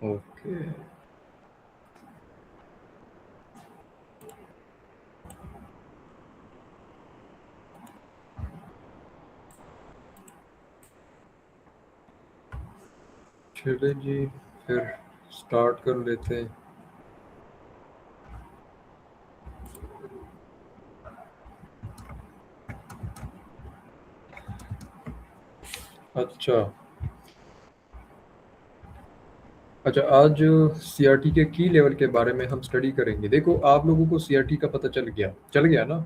Okay. चले जी, फिर start कर लेते हैं। अच्छा अच्छा, आज सीआरटी के की लेवल के बारे में हम स्टडी करेंगे। देखो, आप लोगों को सीआरटी का पता चल गया ना?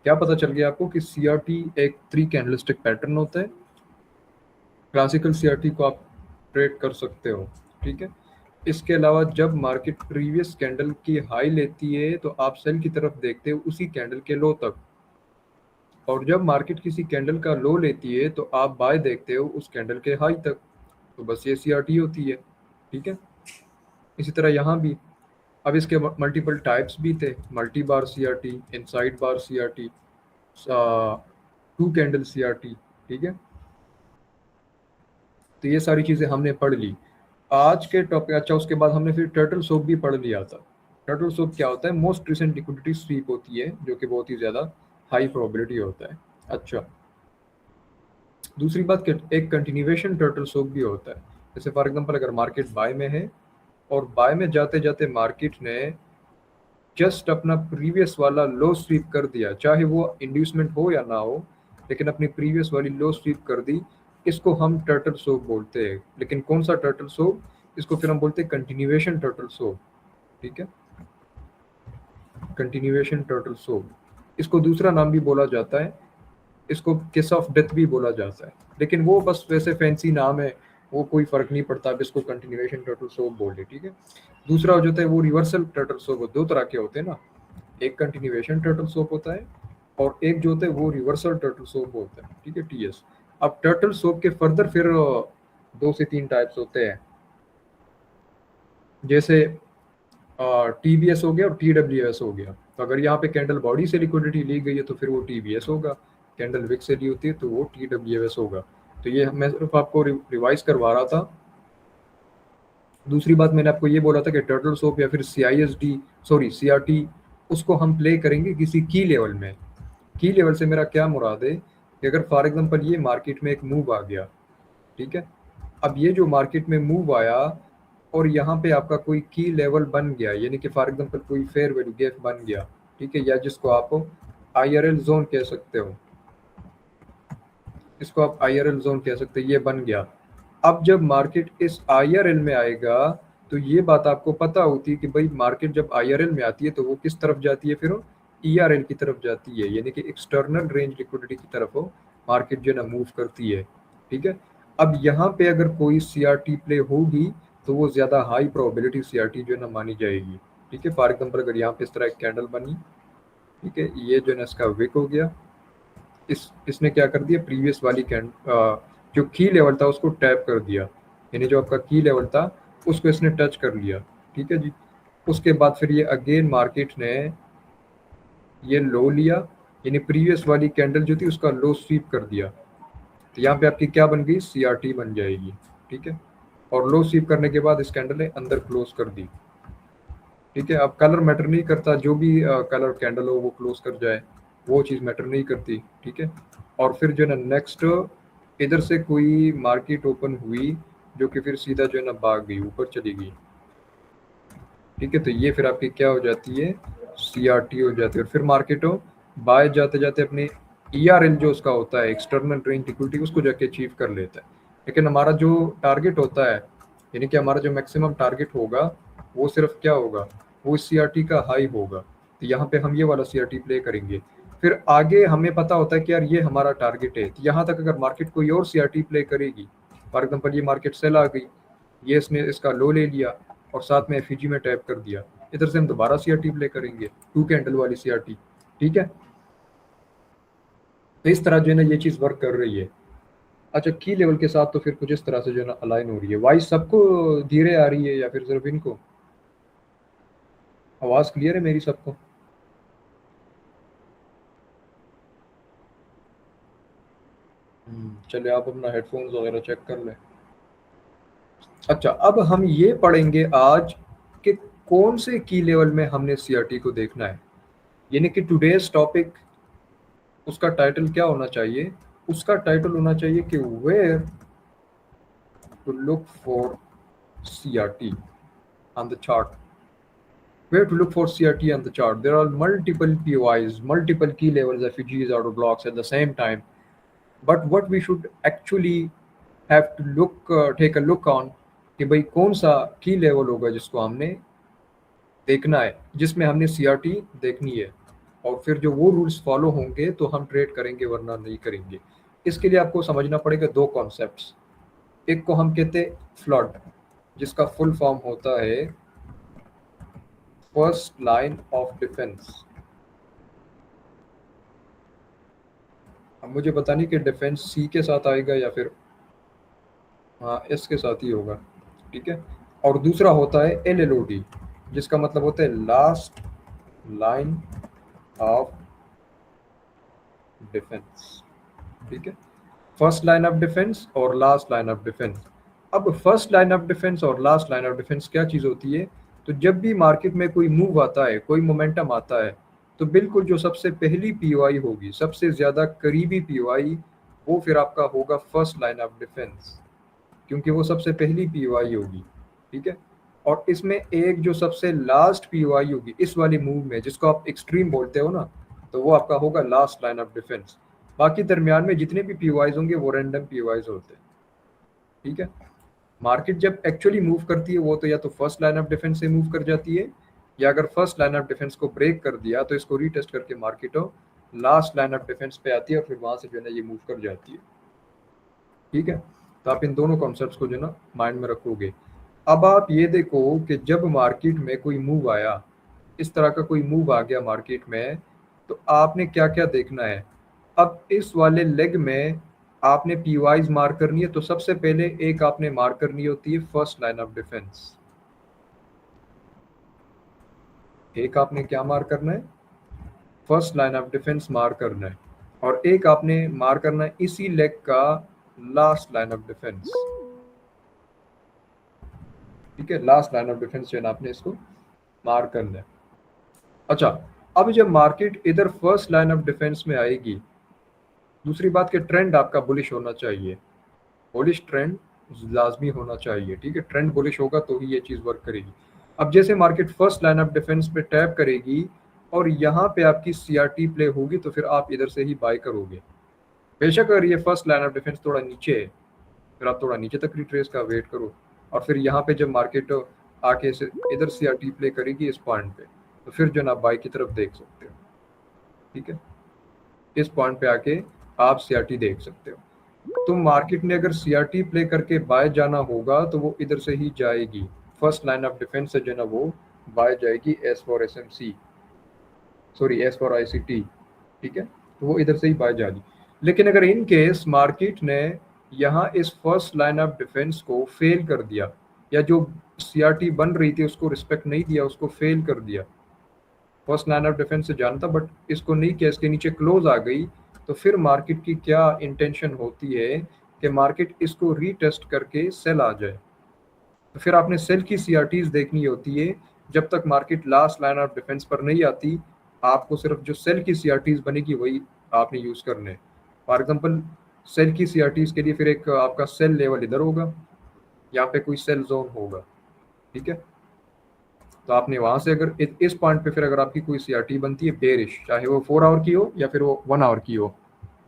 क्या पता चल गया आपको कि सीआरटी एक थ्री कैंडलस्टिक पैटर्न होता है। क्लासिकल सीआरटी को आप ट्रेड कर सकते हो, ठीक है। इसके अलावा जब मार्केट प्रीवियस कैंडल की हाई लेती है तो आप सेल की तरफ देखते हो उसी कैंडल के लो तक, और जब मार्केट किसी कैंडल का लो लेती है तो आप बाय देखते हो उस कैंडल के हाई तक। तो बस ये सीआरटी होती है, ठीक है। इसी तरह यहाँ भी, अब इसके मल्टीपल टाइप्स भी थे। Multi bar CRT, inside bar CRT, two candle CRT, ठीक है। तो ये सारी चीज़ें हमने पढ़ ली आज के टॉपिक। अच्छा, उसके बाद हमने फिर टर्टल सोप भी पढ़ लिया था। टर्टल सोप क्या होता है? मोस्ट रिसेंट लिक्विडिटी स्वीप होती है, जो कि बहुत ही ज़्यादा हाई प्रोबेबिलिटी होता है। अच्छा, दूसरी बात, एक कंटिन्यूएशन टर्टल सोप भी होता है। जैसे फॉर एग्जांपल, अगर मार्केट बाय में है और बाय में जाते जाते मार्केट ने जस्ट अपना प्रीवियस वाला लो स्वीप कर दिया, चाहे वो इंड्यूसमेंट हो या ना हो, लेकिन अपनी प्रीवियस वाली लो स्वीप कर दी, इसको हम टर्टल सोप बोलते हैं। लेकिन कौन सा टर्टल सोप? इसको फिर हम बोलते हैं कंटिन्यूएशन टर्टल सोप, ठीक है। कंटिन्यूएशन टर्टल सोप, इसको दूसरा नाम भी बोला जाता है, इसको किस ऑफ डेथ भी बोला जाता है। लेकिन वो बस वैसे फैंसी नाम है, वो कोई फर्क नहीं पड़ता, अब इसको कंटिन्यूएशन टर्टल सोप बोल दे, ठीक है। दूसरा जो होता है वो रिवर्सल टर्टल सोप। दो तरह के होते हैं ना, एक कंटिन्यूएशन टर्टल सोप होता है और एक जो होता है वो रिवर्सल टर्टल सोप होता है, ठीक है, टीएस। अब टर्टल सोप के फर्दर फिर दो से तीन टाइप्स होते हैं। जैसे टीबीएस हो गया और टीडब्ल्यूएस हो गया। तो अगर यहाँ पे कैंडल बॉडी से लिक्विडिटी ली गई है तो फिर वो टीबीएस होगा, कैंडल विक से ली होती है तो वो टीडब्ल्यूएस होगा। तो ये मैं सिर्फ आपको रिवाइज करवा रहा था। दूसरी बात, मैंने आपको ये बोला था कि टर्टल सोप या फिर सीआईएसडी, सॉरी सीआरटी, उसको हम प्ले करेंगे किसी की लेवल में। की लेवल से मेरा क्या मुराद है कि अगर फॉर एग्जांपल ये मार्केट में एक मूव आ गया, ठीक है। अब ये जो मार्केट में मूव आया और यहाँ पे आपका कोई की लेवल बन गया, यानी कि फॉर एग्जांपल कोई फेयर वैल्यू गैप बन गया, ठीक है, या जिसको आप आईआरएल जोन कह सकते हो, इसको आप आईआरएल जोन कह सकते हैं, ये बन गया। अब जब मार्केट इस आईआरएल में आएगा तो ये बात आपको पता होती है कि भाई मार्केट जब आईआरएल में आती है तो वो किस तरफ जाती है? फिर ईआरएल की तरफ जाती है, यानी कि एक्सटर्नल रेंज लिक्विडिटी की तरफ वो मार्केट जो है ना मूव करती है, ठीक है। अब यहाँ पे अगर कोई सीआरटी प्ले होगी तो वो ज़्यादा हाई प्रोबेबिलिटी सीआरटी जो है ना मानी जाएगी, ठीक है। फॉर एग्जाम्पल, अगर यहाँ पे इस तरह एक कैंडल बनी, ठीक है, ये जो है ना इसका विक हो गया, इसने क्या कर दिया, प्रीवियस वाली जो की लेवल था उसको टैप कर दिया, यानी जो आपका की लेवल था उसको इसने टच कर लिया, ठीक है जी। उसके बाद फिर ये अगेन मार्केट ने ये लो लिया, यानी प्रीवियस वाली कैंडल जो थी उसका लो स्वीप कर दिया। तो यहाँ पे आपकी क्या बन गई? सीआरटी बन जाएगी, ठीक है। और लो स्वीप करने के बाद इस कैंडल ने अंदर क्लोज कर दी, ठीक है। अब कलर मैटर नहीं करता, जो भी कलर कैंडल हो वो क्लोज कर जाए, वो चीज़ मैटर नहीं करती, ठीक है। और फिर जो है ना नेक्स्ट इधर से कोई मार्केट ओपन हुई जो कि फिर सीधा जो है ना भाग गई, ऊपर चली गई, ठीक है। तो ये फिर आपकी क्या हो जाती है? सीआरटी हो जाती है। और फिर मार्केट हो बाय जाते जाते अपने ईआरएल जो उसका होता है, एक्सटर्नल रेंज लिक्विडिटी, उसको जाके अचीव कर लेता है। लेकिन हमारा जो टारगेट होता है, यानी कि हमारा जो मैक्सिमम टारगेट होगा वो सिर्फ क्या होगा? वो सीआरटी का हाई होगा। तो यहाँ पे हम ये वाला सीआरटी प्ले करेंगे। फिर आगे हमें पता होता है कि यार ये हमारा टारगेट है, तो यहाँ तक अगर मार्केट कोई और सीआरटी प्ले करेगी, फॉर एग्जाम्पल ये मार्केट सेल आ गई, ये इसने इसका लो ले लिया और साथ में एफईजी में टैप कर दिया, इधर से हम दोबारा सीआरटी प्ले करेंगे, टू कैंडल वाली सीआरटी, ठीक है। तो इस तरह जो है ना ये चीज़ वर्क कर रही है। अच्छा, की लेवल के साथ तो फिर कुछ इस तरह से जो है ना अलाइन हो रही है। वॉइस सबको धीरे आ रही है या फिर सिर्फ इनको? आवाज़ क्लियर है मेरी सबको? चलिए, आप अपना हेडफोन्स वगैरह चेक कर लें। अच्छा, अब हम ये पढ़ेंगे आज कि कौन से की लेवल में हमने सीआरटी को देखना है, यानी कि टुडेज टॉपिक उसका टाइटल क्या होना चाहिए? उसका टाइटल होना चाहिए कि where to look for CRT on the chart. Where to look for CRT on the chart? There are multiple POIs, multiple key levels FEGs out of blocks at the same time. But what we should actually have to take a look on कि भाई कौन सा की level होगा जिसको हमने देखना है, जिसमें हमने CRT देखनी है, और फिर जो वो रूल्स फॉलो होंगे तो हम ट्रेड करेंगे वरना नहीं करेंगे। इसके लिए आपको समझना पड़ेगा दो कॉन्सेप्ट्स। एक को हम कहते हैं फ्लड, जिसका फुल फॉर्म होता है फर्स्ट लाइन ऑफ डिफेंस। अब मुझे पता नहीं कि डिफेंस सी के साथ आएगा या फिर हाँ एस के साथ ही होगा, ठीक है। और दूसरा होता है LLOD, जिसका मतलब होता है लास्ट लाइन ऑफ डिफेंस, ठीक है। फर्स्ट लाइन ऑफ डिफेंस और लास्ट लाइन ऑफ डिफेंस। अब फर्स्ट लाइन ऑफ डिफेंस और लास्ट लाइन ऑफ डिफेंस क्या चीज़ होती है? तो जब भी मार्केट में कोई मूव आता है, कोई मोमेंटम आता है, तो बिल्कुल जो सबसे पहली POI होगी, सबसे ज़्यादा करीबी POI, वो फिर आपका होगा फर्स्ट लाइन ऑफ डिफेंस, क्योंकि वो सबसे पहली POI होगी, ठीक है। और इसमें एक जो सबसे लास्ट POI होगी इस वाली मूव में, जिसको आप एक्सट्रीम बोलते हो ना, तो वो आपका होगा लास्ट लाइन ऑफ डिफेंस। बाकी दरमियान में जितने भी POIs होंगे वो रैंडम POIs होते हैं, ठीक है। मार्केट जब एक्चुअली मूव करती है वो तो या तो फर्स्ट लाइन ऑफ डिफेंस से मूव कर जाती है, या अगर फर्स्ट लाइन ऑफ डिफेंस को ब्रेक कर दिया तो इसको रीटेस्ट करके market last line of defence पे आती है और फिर वहां से जो है ना ये मूव कर जाती है, ठीक है। तो आप इन दोनों कॉन्सेप्ट्स को जो है ना माइंड में रखोगे। अब आप ये देखो कि जब मार्केट में कोई मूव आया, इस तरह का कोई मूव आ गया मार्केट में, तो आपने क्या क्या देखना है। अब इस वाले लेग में आपने POIs मार्क करनी है, तो सबसे पहले एक आपने मार्क करनी होती है फर्स्ट लाइन ऑफ डिफेंस। एक आपने क्या मार्क करना है? First line of defence mark करना है। और एक आपने मार्क करना है इसी लेग का लास्ट लाइन ऑफ डिफेंस, ठीक है। लास्ट लाइन ऑफ डिफेंस जो है ना आपने इसको मार्क करना है। अच्छा, अब जब मार्केट इधर फर्स्ट लाइन ऑफ डिफेंस में आएगी, दूसरी बात कि ट्रेंड आपका बुलिश होना चाहिए, बुलिश ट्रेंड लाजमी होना चाहिए, ठीक है। ट्रेंड बुलिश होगा तो ही ये चीज़ वर्क करेगी। अब जैसे market first line of defence पे टैप करेगी और यहाँ पे आपकी CRT प्ले होगी, तो फिर आप इधर से ही बाय करोगे। बेशक अगर ये फर्स्ट लाइन ऑफ डिफेंस थोड़ा नीचे है, फिर आप थोड़ा नीचे तक रिट्रेस का वेट करो, और फिर यहाँ पे जब मार्केट आके इधर CRT प्ले करेगी इस पॉइंट पे, तो फिर जो ना बाय की तरफ देख सकते हो, ठीक है। इस पॉइंट पे आके आप CRT देख सकते हो। तो मार्केट ने अगर CRT प्ले करके बाय जाना होगा तो वो इधर से ही जाएगी, फर्स्ट लाइन ऑफ डिफेंस से जो ना वो बाय जाएगी S for SMC, sorry S for ICT, ठीक है। तो वो इधर से ही बाय जाएगी। लेकिन अगर इन केस मार्केट ने यहाँ इस फर्स्ट लाइन ऑफ डिफेंस को फेल कर दिया, या जो CRT बन रही थी उसको रिस्पेक्ट नहीं दिया, उसको फेल कर दिया, फर्स्ट लाइन ऑफ डिफेंस से जानता बट इसको नहीं किया, इसके नीचे क्लोज आ गई, तो फिर मार्केट की क्या इंटेंशन होती है कि मार्केट इसको रीटेस्ट करके सेल आ जाए। तो फिर आपने सेल की CRTs देखनी होती है जब तक market last line of defence पर नहीं आती। आपको सिर्फ जो सेल की CRTs बनेगी वही आपने यूज करने। फॉर एग्जांपल सेल की CRTs के लिए फिर एक आपका सेल लेवल इधर होगा, यहाँ पे कोई सेल जोन होगा, ठीक है। तो आपने वहां से अगर इस पॉइंट पे फिर अगर आपकी कोई CRT बनती है बेरिश, चाहे वो 4 आवर की हो या फिर वो 1 आवर की हो,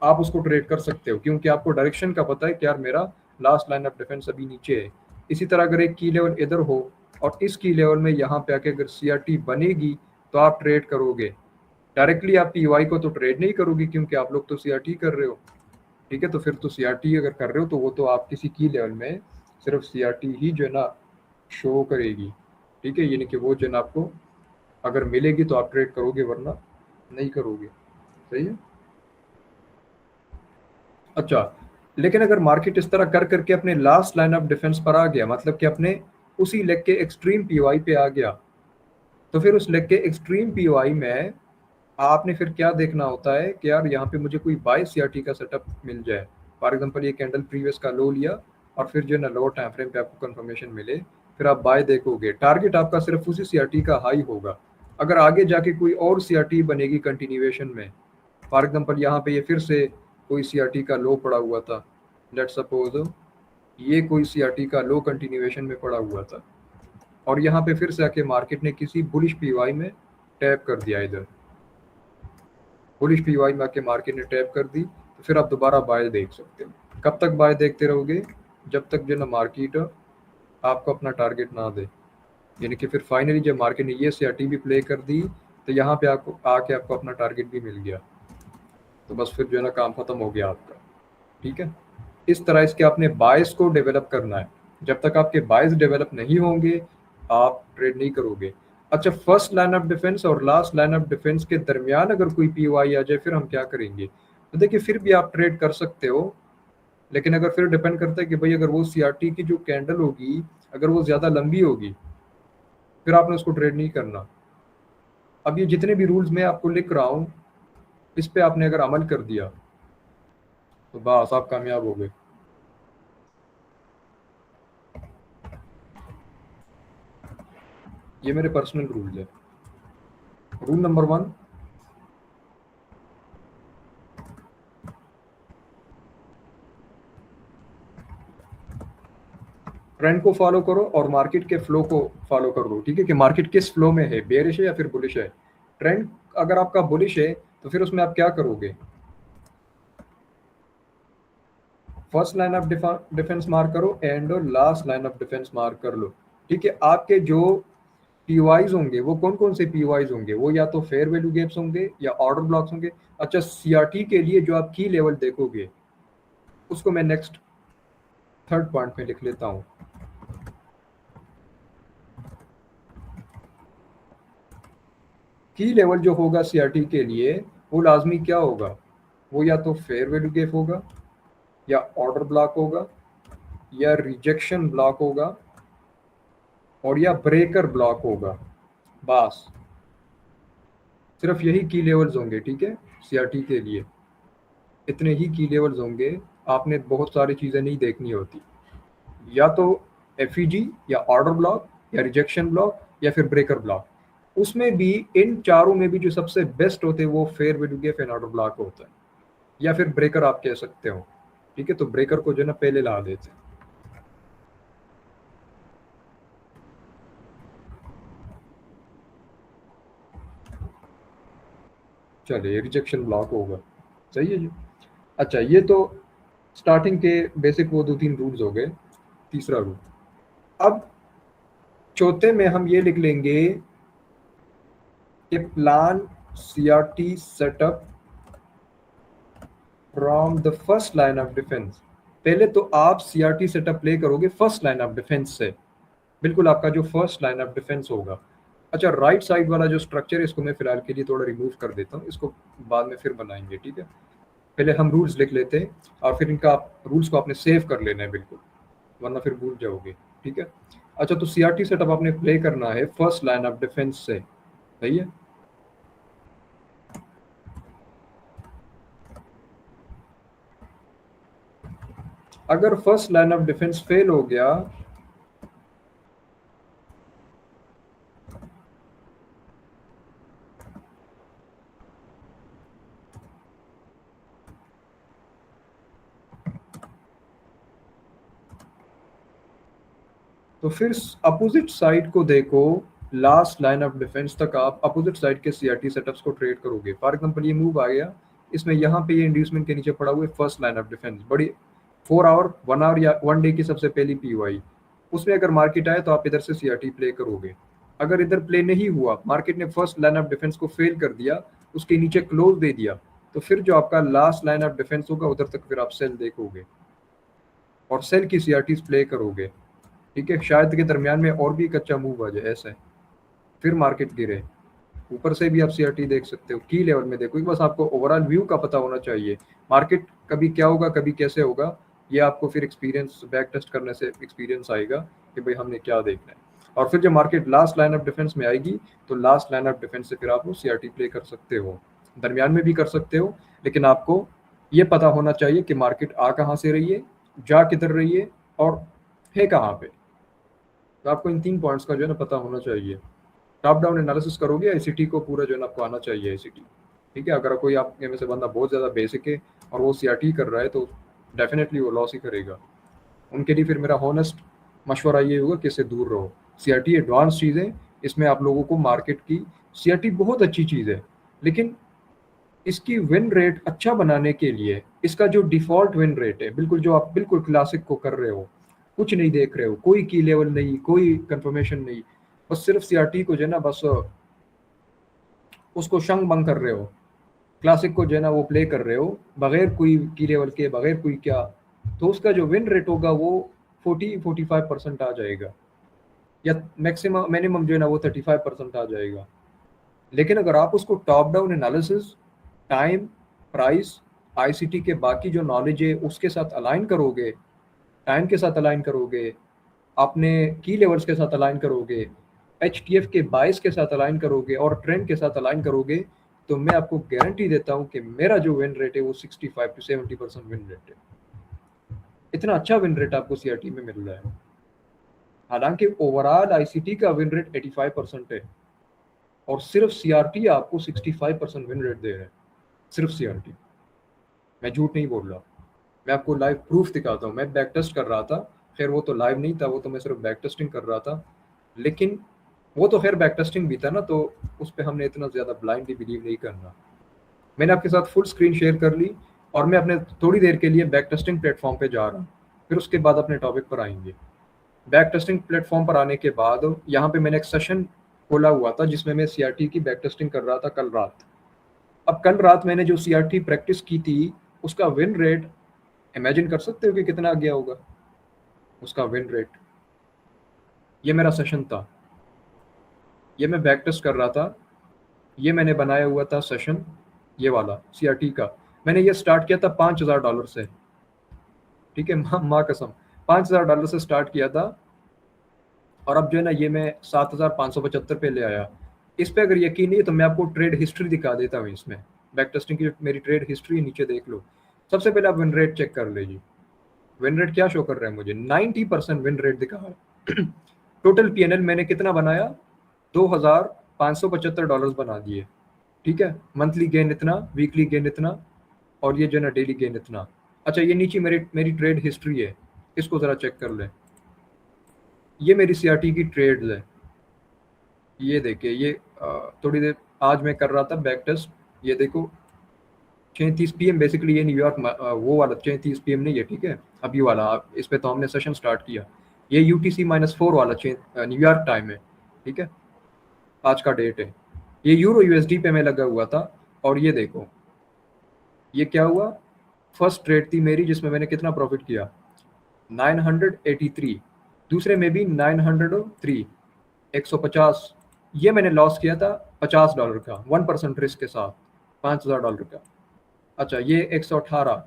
आप उसको ट्रेड कर सकते हो, क्योंकि आपको डायरेक्शन का पता है कि यार मेरा लास्ट लाइन ऑफ डिफेंस अभी नीचे है। इसी तरह अगर एक की लेवल इधर हो और इस की लेवल में यहाँ पे आके अगर CRT बनेगी तो आप ट्रेड करोगे। डायरेक्टली आप POI को तो ट्रेड नहीं करोगे, क्योंकि आप लोग तो CRT कर रहे हो, ठीक है। तो फिर तो CRT अगर कर रहे हो तो वो तो आप किसी की लेवल में सिर्फ CRT ही जो है ना शो करेगी, ठीक है। यानी कि वो जो है ना आपको अगर मिलेगी तो आप ट्रेड करोगे वरना नहीं करोगे, सही है। अच्छा, लेकिन अगर मार्केट इस तरह कर करके अपने लास्ट लाइन ऑफ डिफेंस पर आ गया, मतलब कि अपने उसी लेग के एक्सट्रीम POI पे आ गया, तो फिर उस लेग के एक्सट्रीम POI में आपने फिर क्या देखना होता है कि यार यहाँ पे मुझे कोई बाय CRT का सेटअप मिल जाए। फॉर एग्जांपल ये कैंडल प्रीवियस का लो लिया और फिर जो है ना लोअर टाइम फ्रेम पे आपको कंफर्मेशन मिले, फिर आप बाय देखोगे। टारगेट आपका सिर्फ उसी सीआरटी का हाई होगा। अगर आगे जाके कोई और सीआरटी बनेगी कंटिन्यूएशन में, फॉर एग्जांपल यहाँ पे ये फिर से कोई सीआरटी का लो पड़ा हुआ था, लेट सपोज ये कोई सीआरटी का लो कंटिन्यूएशन में पड़ा हुआ था, और यहाँ पे फिर से आके मार्केट ने किसी बुलिश पीवाई में टैप कर दिया, इधर बुलिश पीवाई में आके मार्केट ने टैप कर दी, तो फिर आप दोबारा बाय देख सकते हो। कब तक बाय देखते रहोगे? जब तक जो ना मार्केट आपको अपना टारगेट ना दे, यानी कि फिर फाइनली जब मार्केट ने ये सीआरटी भी प्ले कर दी, तो यहाँ पे आपको आके आपको अपना टारगेट भी मिल गया, तो बस फिर जो है ना काम खत्म हो गया आपका। ठीक है, इस तरह इसके आपने बायस को डेवलप करना है। जब तक आपके बायस डेवलप नहीं होंगे आप ट्रेड नहीं करोगे। अच्छा, फर्स्ट लाइन ऑफ डिफेंस और लास्ट लाइन ऑफ डिफेंस के दरमियान अगर कोई पीओआई आ जाए फिर हम क्या करेंगे? तो देखिए फिर भी आप ट्रेड कर सकते हो, लेकिन अगर फिर डिपेंड करता है कि भाई अगर वो सीआरटी की जो कैंडल होगी अगर वो ज्यादा लंबी होगी, फिर आपने उसको ट्रेड नहीं करना। अब ये जितने भी रूल्स मैं आपको लिख रहा हूँ, इस पे आपने अगर अमल कर दिया तो बस आप कामयाब हो गए। ये मेरे पर्सनल रूल्स है। रूल नंबर 1, ट्रेंड को फॉलो करो और मार्केट के फ्लो को फॉलो कर लो। ठीक है, कि मार्केट किस फ्लो में है, बेरिश है या फिर बुलिश है। ट्रेंड अगर आपका बुलिश है तो फिर उसमें आप क्या करोगे? First line of defence mark करो and last line of defence mark कर लो। ठीक है, आपके जो पीवाईज होंगे वो कौन कौन से पीवाईज होंगे? वो या तो फेयर वैल्यू गैप्स होंगे या ऑर्डर ब्लॉक्स होंगे। अच्छा, सीआरटी के लिए जो आप की लेवल देखोगे उसको मैं नेक्स्ट थर्ड पॉइंट में लिख लेता हूं। की लेवल जो होगा सीआरटी के लिए वो लाजमी क्या होगा? वो या तो फेयर वैल्यू गैप होगा या ऑर्डर ब्लॉक होगा या रिजेक्शन ब्लॉक होगा और या ब्रेकर ब्लॉक होगा। बस सिर्फ यही की लेवल्स होंगे। ठीक है, सीआरटी के लिए इतने ही की लेवल्स होंगे। आपने बहुत सारी चीजें नहीं देखनी होती, या तो एफईजी या ऑर्डर ब्लॉक या रिजेक्शन ब्लॉक या फिर ब्रेकर ब्लॉक। उसमें भी इन चारों में भी जो सबसे बेस्ट होते हैं वो fair value gap and order block होता है, या फिर ब्रेकर आप कह सकते हो। ठीक है, तो ब्रेकर को जो है ना पहले ला देते हैं। चलिए, रिजेक्शन ब्लॉक होगा, सही है जी। अच्छा, ये तो स्टार्टिंग के बेसिक वो 2-3 रूल्स हो गए। तीसरा रूल, अब चौथे में हम ये लिख लेंगे कि plan CRT setup from the first line of defence. पहले तो आप सीआरटी सेटअप प्ले करोगे फर्स्ट लाइन ऑफ डिफेंस से, बिल्कुल आपका जो फर्स्ट लाइन ऑफ डिफेंस होगा। अच्छा, राइट साइड वाला जो स्ट्रक्चर है इसको मैं फिलहाल के लिए थोड़ा रिमूव कर देता हूँ, इसको बाद में फिर बनाएंगे। ठीक है, पहले हम रूल्स लिख लेते हैं और फिर इनका रूल्स को आपने सेव कर लेना है बिल्कुल, वरना फिर भूल जाओगे। ठीक है, अच्छा तो सीआरटी सेटअप आपने प्ले करना है फर्स्ट लाइन ऑफ डिफेंस से, सही है। अगर first line of defence fail हो गया तो फिर अपोजिट साइड को देखो, लास्ट लाइन ऑफ डिफेंस तक आप अपोजिट साइड के सीआरटी सेटअप्स को ट्रेड करोगे। फॉर एग्जांपल ये मूव आ गया, इसमें यहाँ पे ये इंड्यूसमेंट के नीचे पड़ा हुआ है फर्स्ट लाइन ऑफ डिफेंस, बड़ी 4 आवर 1 आवर या 1 डे की सबसे पहली पीओआई। उसमें अगर मार्केट आए तो आप इधर से सीआरटी प्ले करोगे। अगर इधर प्ले नहीं हुआ, मार्केट ने फर्स्ट लाइन ऑफ डिफेंस को फेल कर दिया, उसके नीचे क्लोज दे दिया, तो फिर जो आपका लास्ट लाइन ऑफ डिफेंस होगा उधर तक फिर आप सेल देखोगे और सेल की सीआरटीज प्ले करोगे। ठीक है, शायद के दरमियान में और भी कच्चा मूव आ जाए ऐसा है, फिर मार्केट गिरे, ऊपर से भी आप सीआरटी देख सकते हो। की लेवल में देखो, बस आपको ओवरऑल व्यू का पता होना चाहिए। मार्केट कभी क्या होगा कभी कैसे होगा, ये आपको फिर एक्सपीरियंस बैक टेस्ट करने से एक्सपीरियंस आएगा कि भाई हमने क्या देखना है। और फिर जब market last line of defence में आएगी तो लास्ट लाइन ऑफ डिफेंस से फिर आप वो सीआरटी प्ले कर सकते हो, दरमियान में भी कर सकते हो, लेकिन आपको ये पता होना चाहिए कि मार्केट आ कहाँ से रही है, जा किधर रही है और है कहाँ पे। तो आपको इन 3 पॉइंट्स का जो है ना पता होना चाहिए। टॉप डाउन एनालिसिस करोगे आईसीटी को पूरा जो है ना आपको आना चाहिए आईसीटी। ठीक है, अगर कोई आपके में से बंदा बहुत ज़्यादा बेसिक है और वो सीआरटी कर रहा है तो डेफिनेटली वो लॉस ही करेगा। उनके लिए फिर मेरा हॉनेस्ट मशवरा ये होगा कि इससे दूर रहो। सीआरटी एडवांस चीज़ है, इसमें आप लोगों को मार्केट की, सीआरटी बहुत अच्छी चीज़ है, लेकिन इसकी विन रेट अच्छा बनाने के लिए इसका जो डिफ़ॉल्ट विन रेट है, बिल्कुल जो आप बिल्कुल क्लासिक को कर रहे हो, कुछ नहीं देख रहे हो, कोई की लेवल नहीं, कोई कंफर्मेशन नहीं, बस सिर्फ सीआरटी को जो है ना बस उसको शंग बंग कर रहे हो, क्लासिक को जो है ना वो प्ले कर रहे हो बगैर कोई की लेवल के, बगैर कोई क्या, तो उसका जो विन रेट होगा वो 40-45% आ जाएगा, या मैक्सिमम मिनिमम जो है ना वो 35% आ जाएगा। लेकिन अगर आप उसको top down analysis, time, price, ICT के बाकी जो नॉलेज है उसके साथ अलाइन करोगे, टाइम के साथ अलाइन करोगे, अपने की लेवल्स के साथ अलाइन करोगे, एचटीएफ के बाइस के साथ अलाइन करोगे और ट्रेंड के साथ अलाइन करोगे, तो मैं आपको गारंटी देता हूं कि मेरा जो विन रेट है वो 65 to 70% विन रेट है। इतना अच्छा विन रेट आपको सीआरटी में मिल रहा है, हालांकि ओवरऑल आईसीटी का विन रेट 85% है और सिर्फ सीआरटी आपको 65% विन रेट दे रहे हैं, सिर्फ सीआरटी। मैं झूठ नहीं बोल रहा, मैं आपको लाइव प्रूफ दिखाता हूँ। मैं बैक टेस्ट कर रहा था, खैर वो तो लाइव नहीं था, वो तो मैं सिर्फ बैक टेस्टिंग कर रहा था, लेकिन वो तो खैर बैक टेस्टिंग भी था ना, तो उस पर हमने इतना ज़्यादा ब्लाइंडली बिलीव नहीं करना। मैंने आपके साथ फुल स्क्रीन शेयर कर ली और मैं अपने थोड़ी देर के लिए बैक टेस्टिंग प्लेटफॉर्म पे जा रहा हूँ, फिर उसके बाद अपने टॉपिक पर आएंगे। बैक टेस्टिंग प्लेटफॉर्म पर आने के बाद यहाँ पे मैंने एक सेशन खोला हुआ था जिसमें मैं सीआरटी की बैक टेस्टिंग कर रहा था कल रात। अब कल रात मैंने जो सीआरटी प्रैक्टिस की थी उसका विन रेट इमेजिन कर सकते हो कि कितना आ गया होगा उसका विन रेट। ये मेरा सेशन था, ये मैं बैक टेस्ट कर रहा था, ये मैंने बनाया हुआ था सेशन, ये वाला सीआरटी का। मैंने ये स्टार्ट किया था $5,000 से, ठीक है, माँ कसम, $5,000 से स्टार्ट किया था और अब जो है ना ये मैं 7,575 पे ले आया। इस पे अगर यकीन नहीं है तो मैं आपको ट्रेड हिस्ट्री दिखा देता हूँ। इसमें बैक टेस्टिंग की जो मेरी ट्रेड हिस्ट्री नीचे देख लो। सबसे पहले आप विन रेट चेक कर लीजिए। विन रेट क्या शो कर रहा है मुझे, 90% विन रेट दिखा है। टोटल पीएनएल मैंने कितना बनाया, $2,575 बना दिए, ठीक है। मंथली गेन इतना, वीकली गेन इतना, और ये जो है ना डेली गेन इतना। अच्छा, ये नीचे मेरी मेरी ट्रेड हिस्ट्री है, इसको जरा चेक कर ले। ये मेरी सीआरटी की ट्रेड्स है, ये देखिए, ये थोड़ी देर आज मैं कर रहा था बैक टेस्ट, ये देखो 6:30 PM बेसिकली, ये न्यूयॉर्क वो वाला 6:30 PM नहीं है, ठीक है, अभी वाला इस पे तो हमने सेशन स्टार्ट किया। ये UTC-4 वाला न्यूयॉर्क टाइम है, ठीक है, आज का डेट है। ये यूरो यूएसडी पे मैं लगा हुआ था और ये देखो ये क्या हुआ, फर्स्ट ट्रेड थी मेरी जिसमें मैंने कितना प्रॉफिट किया, 983। दूसरे में भी 903, 150। ये मैंने लॉस किया था $50 का, 1% रिस्क के साथ, $5,000 का। अच्छा, ये 118,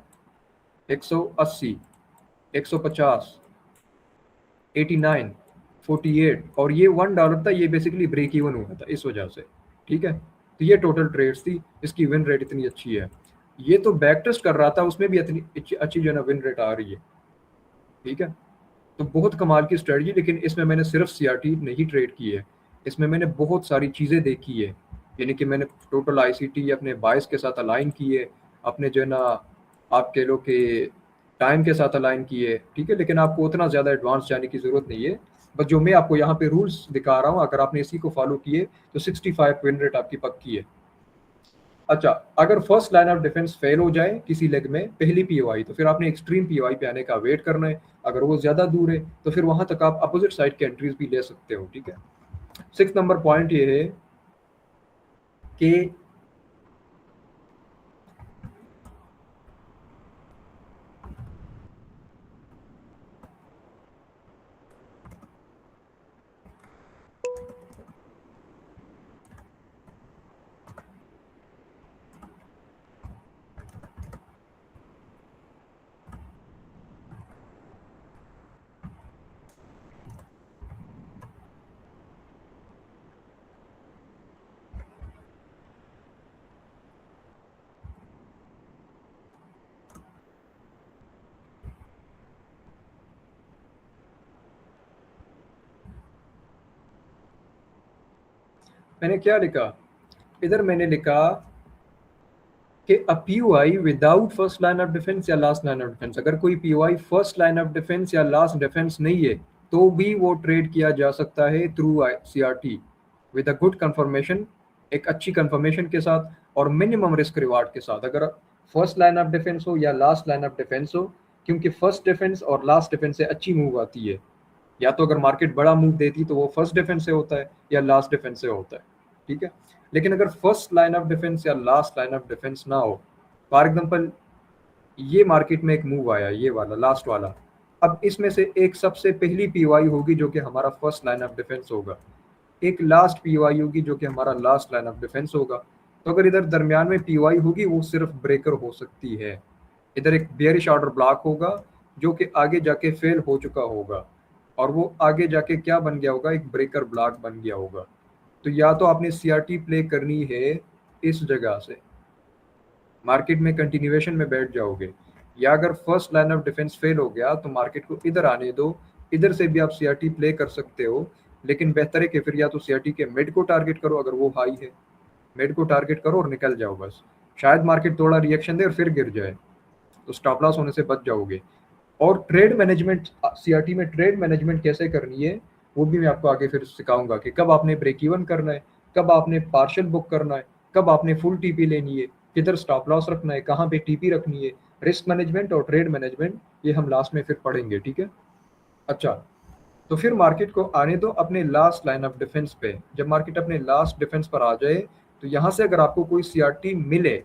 180, 150, 89, 48, और ये $1 था, ये बेसिकली ब्रेक इवन हुआ था इस वजह से, ठीक है। तो ये टोटल ट्रेड्स थी, इसकी विन रेट इतनी अच्छी है। ये तो बैक टेस्ट कर रहा था, उसमें भी इतनी अच्छी जो है ना विन रेट आ रही है, ठीक है। तो बहुत कमाल की स्ट्रेटजी, लेकिन इसमें मैंने सिर्फ सीआरटी नहीं ट्रेड की है, इसमें मैंने बहुत सारी चीज़ें देखी है। यानी कि मैंने टोटल आईसीटी अपने बायस के साथ अलाइन किए, अपने जो है ना आप कह लो कि टाइम के साथ अलाइन किए, ठीक है। लेकिन आपको उतना ज़्यादा एडवांस जाने की ज़रूरत नहीं है, बस जो मैं आपको यहाँ पे रूल्स दिखा रहा हूँ अगर आपने इसी को फॉलो किए तो 65 विन रेट आपकी पक्की है। अच्छा, अगर first line of defence fail हो जाए किसी लेग में पहली पीओआई, तो फिर आपने एक्सट्रीम पीओआई पे आने का वेट करना है। अगर वो ज्यादा दूर है तो फिर वहां तक आप अपोजिट साइड के एंट्रीज भी ले सकते हो, ठीक है। 6 नंबर पॉइंट ये है कि मैंने क्या लिखा इधर, मैंने लिखा कि a POI without first line of defence या लास्ट लाइन ऑफ डिफेंस, अगर कोई POI first line of defence या लास्ट डिफेंस नहीं है तो भी वो ट्रेड किया जा सकता है through CRT with a good confirmation, एक अच्छी कंफर्मेशन के साथ और मिनिमम रिस्क रिवार्ड के साथ। अगर फर्स्ट लाइन ऑफ डिफेंस हो या लास्ट लाइन ऑफ डिफेंस हो, क्योंकि फर्स्ट डिफेंस और लास्ट डिफेंस से अच्छी मूव आती है। या तो अगर मार्केट बड़ा मूव देती तो वो फर्स्ट डिफेंस से होता है या लास्ट डिफेंस से होता है, ठीक है। लेकिन अगर फर्स्ट लाइन ऑफ डिफेंस या लास्ट लाइन ऑफ डिफेंस ना हो, फॉर एग्जांपल ये मार्केट में एक मूव आया, ये वाला लास्ट वाला, अब इसमें से एक सबसे पहली पीवाई होगी जो कि हमारा फर्स्ट लाइन ऑफ डिफेंस होगा, एक लास्ट पीवाई होगी जो कि हमारा लास्ट लाइन ऑफ डिफेंस होगा। तो अगर इधर दरमियान में पीवाई होगी वो सिर्फ ब्रेकर हो सकती है। इधर एक बेयरिश ऑर्डर ब्लॉक होगा जो कि आगे जाके फेल हो चुका होगा और वो आगे जाके क्या बन गया होगा, एक ब्रेकर ब्लॉक बन गया होगा। तो या तो आपने सीआरटी प्ले करनी है इस जगह से, मार्केट में कंटिन्यूएशन में बैठ जाओगे, या अगर first line of defence fail हो गया तो मार्केट को इधर आने दो, इधर से भी आप सीआरटी प्ले कर सकते हो। लेकिन बेहतर है कि फिर या तो सीआरटी के मिड को टारगेट करो, अगर वो हाई है मिड को टारगेट करो और निकल जाओ बस। शायद मार्केट थोड़ा रिएक्शन दे और फिर गिर जाए तो स्टॉप लॉस होने से बच जाओगे। और ट्रेड मैनेजमेंट, सीआरटी में ट्रेड मैनेजमेंट कैसे करनी है वो भी मैं आपको आगे फिर सिखाऊंगा कि कब आपने ब्रेक इवन करना है, कब आपने पार्शियल बुक करना है, कब आपने फुल टीपी लेनी है, किधर स्टॉप लॉस रखना है, कहाँ पे टीपी रखनी है। रिस्क मैनेजमेंट और ट्रेड मैनेजमेंट ये हम लास्ट में फिर पढ़ेंगे, ठीक है। अच्छा, तो फिर मार्केट को आने दो अपने लास्ट लाइन ऑफ डिफेंस पे। जब मार्केट अपने लास्ट डिफेंस पर आ जाए तो यहाँ से अगर आपको कोई सीआरटी मिले,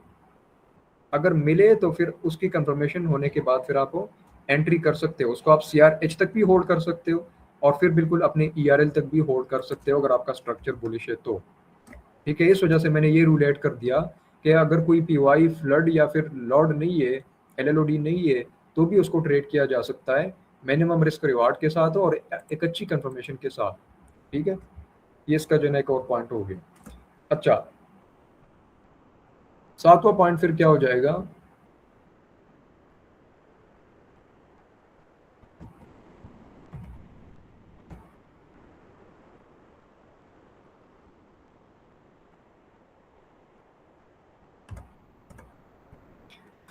अगर मिले तो फिर उसकी कंफर्मेशन होने के बाद फिर आप एंट्री कर सकते हो, उसको आप CRH तक भी होल्ड कर सकते हो और फिर बिल्कुल अपने ERL तक भी होल्ड कर सकते हो अगर आपका स्ट्रक्चर बुलिश है तो, ठीक है। इस वजह से मैंने ये रूल ऐड कर दिया कि अगर कोई पीवाई फ्लड या फिर लॉर्ड नहीं है, LLOD नहीं है, तो भी उसको ट्रेड किया जा सकता है मिनिमम रिस्क रिवार्ड के साथ और एक अच्छी कंफर्मेशन के साथ, ठीक है। ये इसका जो है एक और पॉइंट हो गया। अच्छा, सातवां पॉइंट फिर क्या हो जाएगा,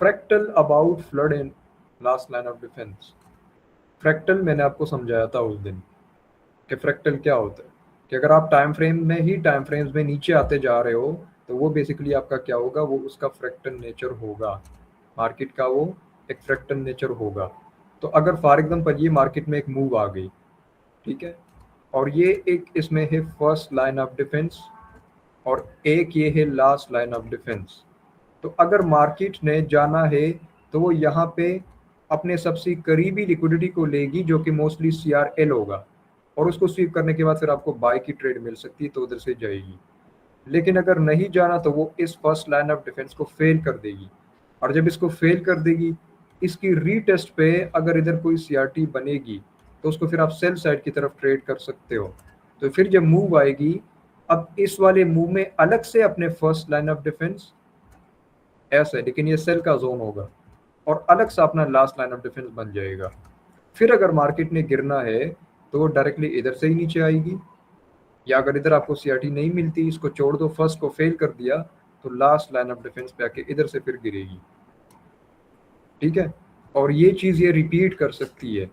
fractal about flood in last line of defence. Fractal मैंने आपको समझाया था उस दिन कि फ्रैक्टल क्या होता है, कि अगर आप टाइम फ्रेम में ही टाइम फ्रेम्स में नीचे आते जा रहे हो तो वो बेसिकली आपका क्या होगा, वो उसका फ्रैक्टल नेचर होगा, मार्केट का वो एक फ्रैक्टल नेचर होगा। तो अगर फॉर एग्जांपल ये मार्केट में एक मूव आ गई, ठीक है, और ये एक इसमें है फर्स्ट लाइन ऑफ डिफेंस और एक ये है लास्ट लाइन ऑफ डिफेंस, तो अगर मार्केट ने जाना है तो वो यहाँ पे अपने सबसे करीबी लिक्विडिटी को लेगी जो कि मोस्टली CRL होगा, और उसको स्वीप करने के बाद फिर आपको बाय की ट्रेड मिल सकती है तो उधर से जाएगी। लेकिन अगर नहीं जाना तो वो इस फर्स्ट लाइन ऑफ डिफेंस को फेल कर देगी, और जब इसको फेल कर देगी, इसकी रीटेस्ट पे अगर इधर कोई CRT बनेगी तो उसको फिर आप सेल साइड की तरफ ट्रेड कर सकते हो। तो फिर जब मूव आएगी, अब इस वाले मूव में अलग से अपने फर्स्ट लाइन ऑफ डिफेंस ऐसा है, लेकिन ये सेल का जोन होगा और अलग से अपना लास्ट लाइन ऑफ डिफेंस बन जाएगा। फिर अगर मार्केट ने गिरना है तो वो डायरेक्टली इधर से ही नीचे आएगी, या अगर इधर आपको CRT नहीं मिलती, इसको छोड़ दो, फर्स्ट को फेल कर दिया, तो लास्ट लाइन ऑफ डिफेंस पे आके इधर से फिर गिरेगी, ठीक है। और ये चीज़ ये रिपीट कर सकती है,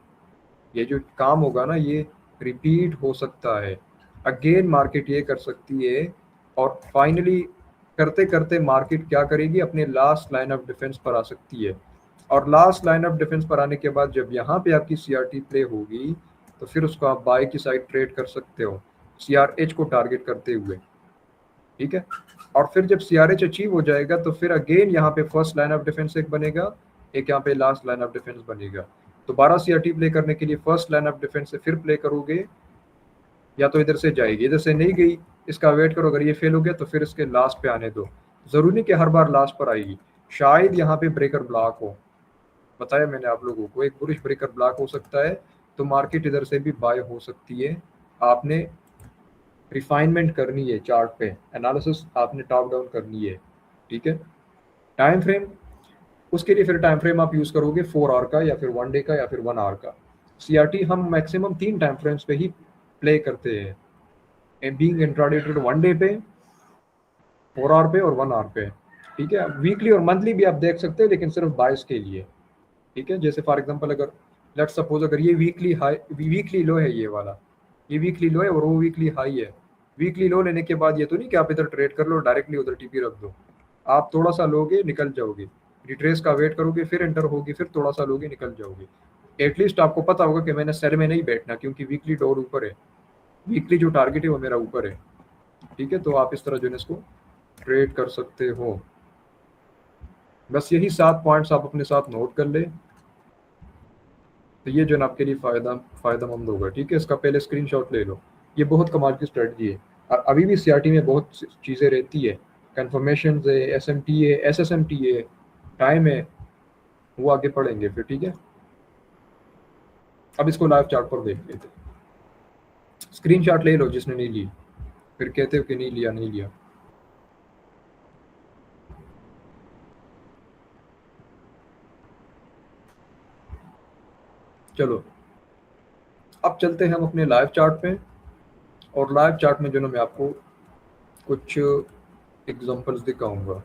ये जो काम होगा ना ये रिपीट हो सकता है, अगेन मार्केट ये कर सकती है, और फाइनली करते करते मार्केट क्या करेगी, अपने लास्ट लाइन ऑफ डिफेंस पर आ सकती है। और लास्ट लाइन ऑफ डिफेंस पर आने के बाद जब यहाँ पे आपकी CRT प्ले होगी तो फिर उसको आप बाय की साइड ट्रेड कर सकते हो CRH को टारगेट करते हुए, ठीक है। और फिर जब CRH अचीव हो जाएगा तो फिर अगेन यहाँ पे फर्स्ट लाइन ऑफ डिफेंस एक बनेगा, एक यहाँ पे लास्ट लाइन ऑफ डिफेंस बनेगा। दोबारा CRT प्ले करने के लिए फर्स्ट लाइन ऑफ डिफेंस से फिर प्ले करोगे, या तो इधर से जाएगी, इधर से नहीं गई, इसका वेट करो, अगर ये फेल हो गया तो फिर इसके लास्ट पे आने दो। जरूरी नहीं कि हर बार लास्ट पर आएगी, शायद यहाँ पे ब्रेकर ब्लॉक हो, बताया मैंने आप लोगों को, एक बुलिश ब्रेकर ब्लॉक हो सकता है, तो मार्केट इधर से भी बाय हो सकती है। आपने रिफाइनमेंट करनी है, चार्ट पे एनालिसिस आपने टॉप डाउन करनी है, ठीक है। टाइम फ्रेम, उसके लिए फिर टाइम फ्रेम आप यूज करोगे 4 आवर का या फिर 1 डे का या फिर 1 आवर का। CRT हम मैक्सिमम 3 टाइम फ्रेम्स पे ही प्ले करते हैं, बीइंग इंट्राडे ट्रेड 1 डे पे, 4 आवर पे और 1 आवर पे, ठीक है। वीकली और मंथली भी आप देख सकते हैं, लेकिन सिर्फ बायस के लिए, ठीक है। जैसे फॉर एग्जांपल अगर लेट्स सपोज अगर ये वीकली हाई, वीकली लो है, ये वाला ये वीकली लो है और वो वीकली हाई है। वीकली लो लेने के बाद ये तो नहीं कि आप इधर ट्रेड कर लो डायरेक्टली उधर टीपी रख दो, आप थोड़ा सा लोगे निकल जाओगे, रिट्रेस का वेट करोगे, फिर एंटर होगी, फिर थोड़ा सा लोगे निकल जाओगे। एटलीस्ट आपको पता होगा कि मैंने सेल में नहीं बैठना, क्योंकि वीकली डोर ऊपर है, वीकली जो टारगेट है वो मेरा ऊपर है, ठीक है। तो आप इस तरह जो है इसको ट्रेड कर सकते हो। बस यही 7 पॉइंट्स आप अपने साथ नोट कर ले, तो ये जो है आपके लिए फायदेमंद होगा, ठीक है। इसका पहले स्क्रीनशॉट ले लो, ये बहुत कमाल की स्ट्रेटजी है। और अभी भी सीआरटी में बहुत चीज़ें रहती है, कन्फर्मेशन है, एसएमटी है, एसएसएमटी है, टाइम है, वो आगे पढ़ेंगे फिर, ठीक है। अब इसको लाइव चार्ट पर देख लेते, स्क्रीनशॉट ले लो जिसने नहीं ली, फिर कहते हो कि नहीं लिया नहीं लिया। चलो अब चलते हैं हम अपने लाइव चार्ट पे, और लाइव चार्ट में जो ना मैं आपको कुछ एग्जांपल्स दिखाऊंगा।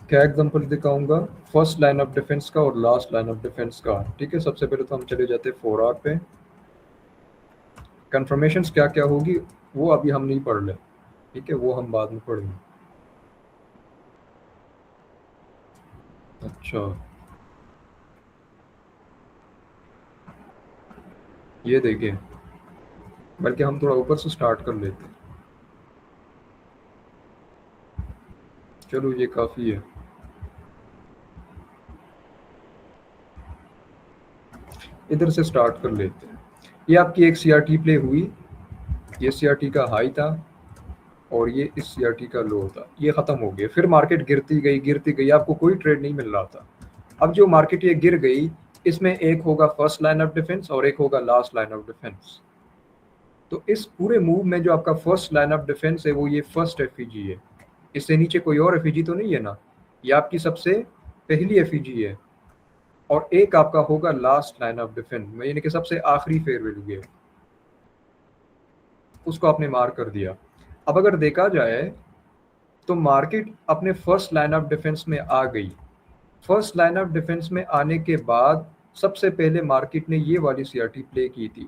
क्या एग्जांपल दिखाऊंगा? फर्स्ट लाइन ऑफ डिफेंस का और लास्ट लाइन ऑफ डिफेंस का, ठीक है। सबसे पहले तो हम चले जाते हैं 4 आवर पे। कंफर्मेशंस क्या क्या होगी वो अभी हम नहीं पढ़ ले, ठीक है, वो हम बाद में पढ़ेंगे। अच्छा, ये देखिए, बल्कि हम थोड़ा ऊपर से स्टार्ट कर लेते हैं। चलो ये काफ़ी है। इधर से स्टार्ट कर लेते हैं। ये आपकी एक सीआरटी प्ले हुई, ये सीआरटी का हाई था और ये इस सीआरटी का लो था, ये ख़त्म हो गया। फिर मार्केट गिरती गई, आपको कोई ट्रेड नहीं मिल रहा था। अब जो मार्केट ये गिर गई, इसमें एक होगा फर्स्ट लाइन ऑफ डिफेंस और एक होगा लास्ट लाइन ऑफ डिफेंस। तो इस पूरे मूव में जो आपका फर्स्ट लाइन ऑफ डिफेंस है वो ये फर्स्ट एफईजी है, इससे नीचे कोई और एफईजी तो नहीं है ना, ये आपकी सबसे पहली एफईजी है। और एक आपका होगा लास्ट लाइन ऑफ डिफेंस, यानी कि सबसे आखिरी फेयर वैल्यू है, उसको आपने मार्क कर दिया। अब अगर देखा जाए तो मार्केट अपने फर्स्ट लाइन ऑफ डिफेंस में आ गई। फर्स्ट लाइन ऑफ डिफेंस में आने के बाद सबसे पहले मार्केट ने ये वाली सीआरटी प्ले की थी।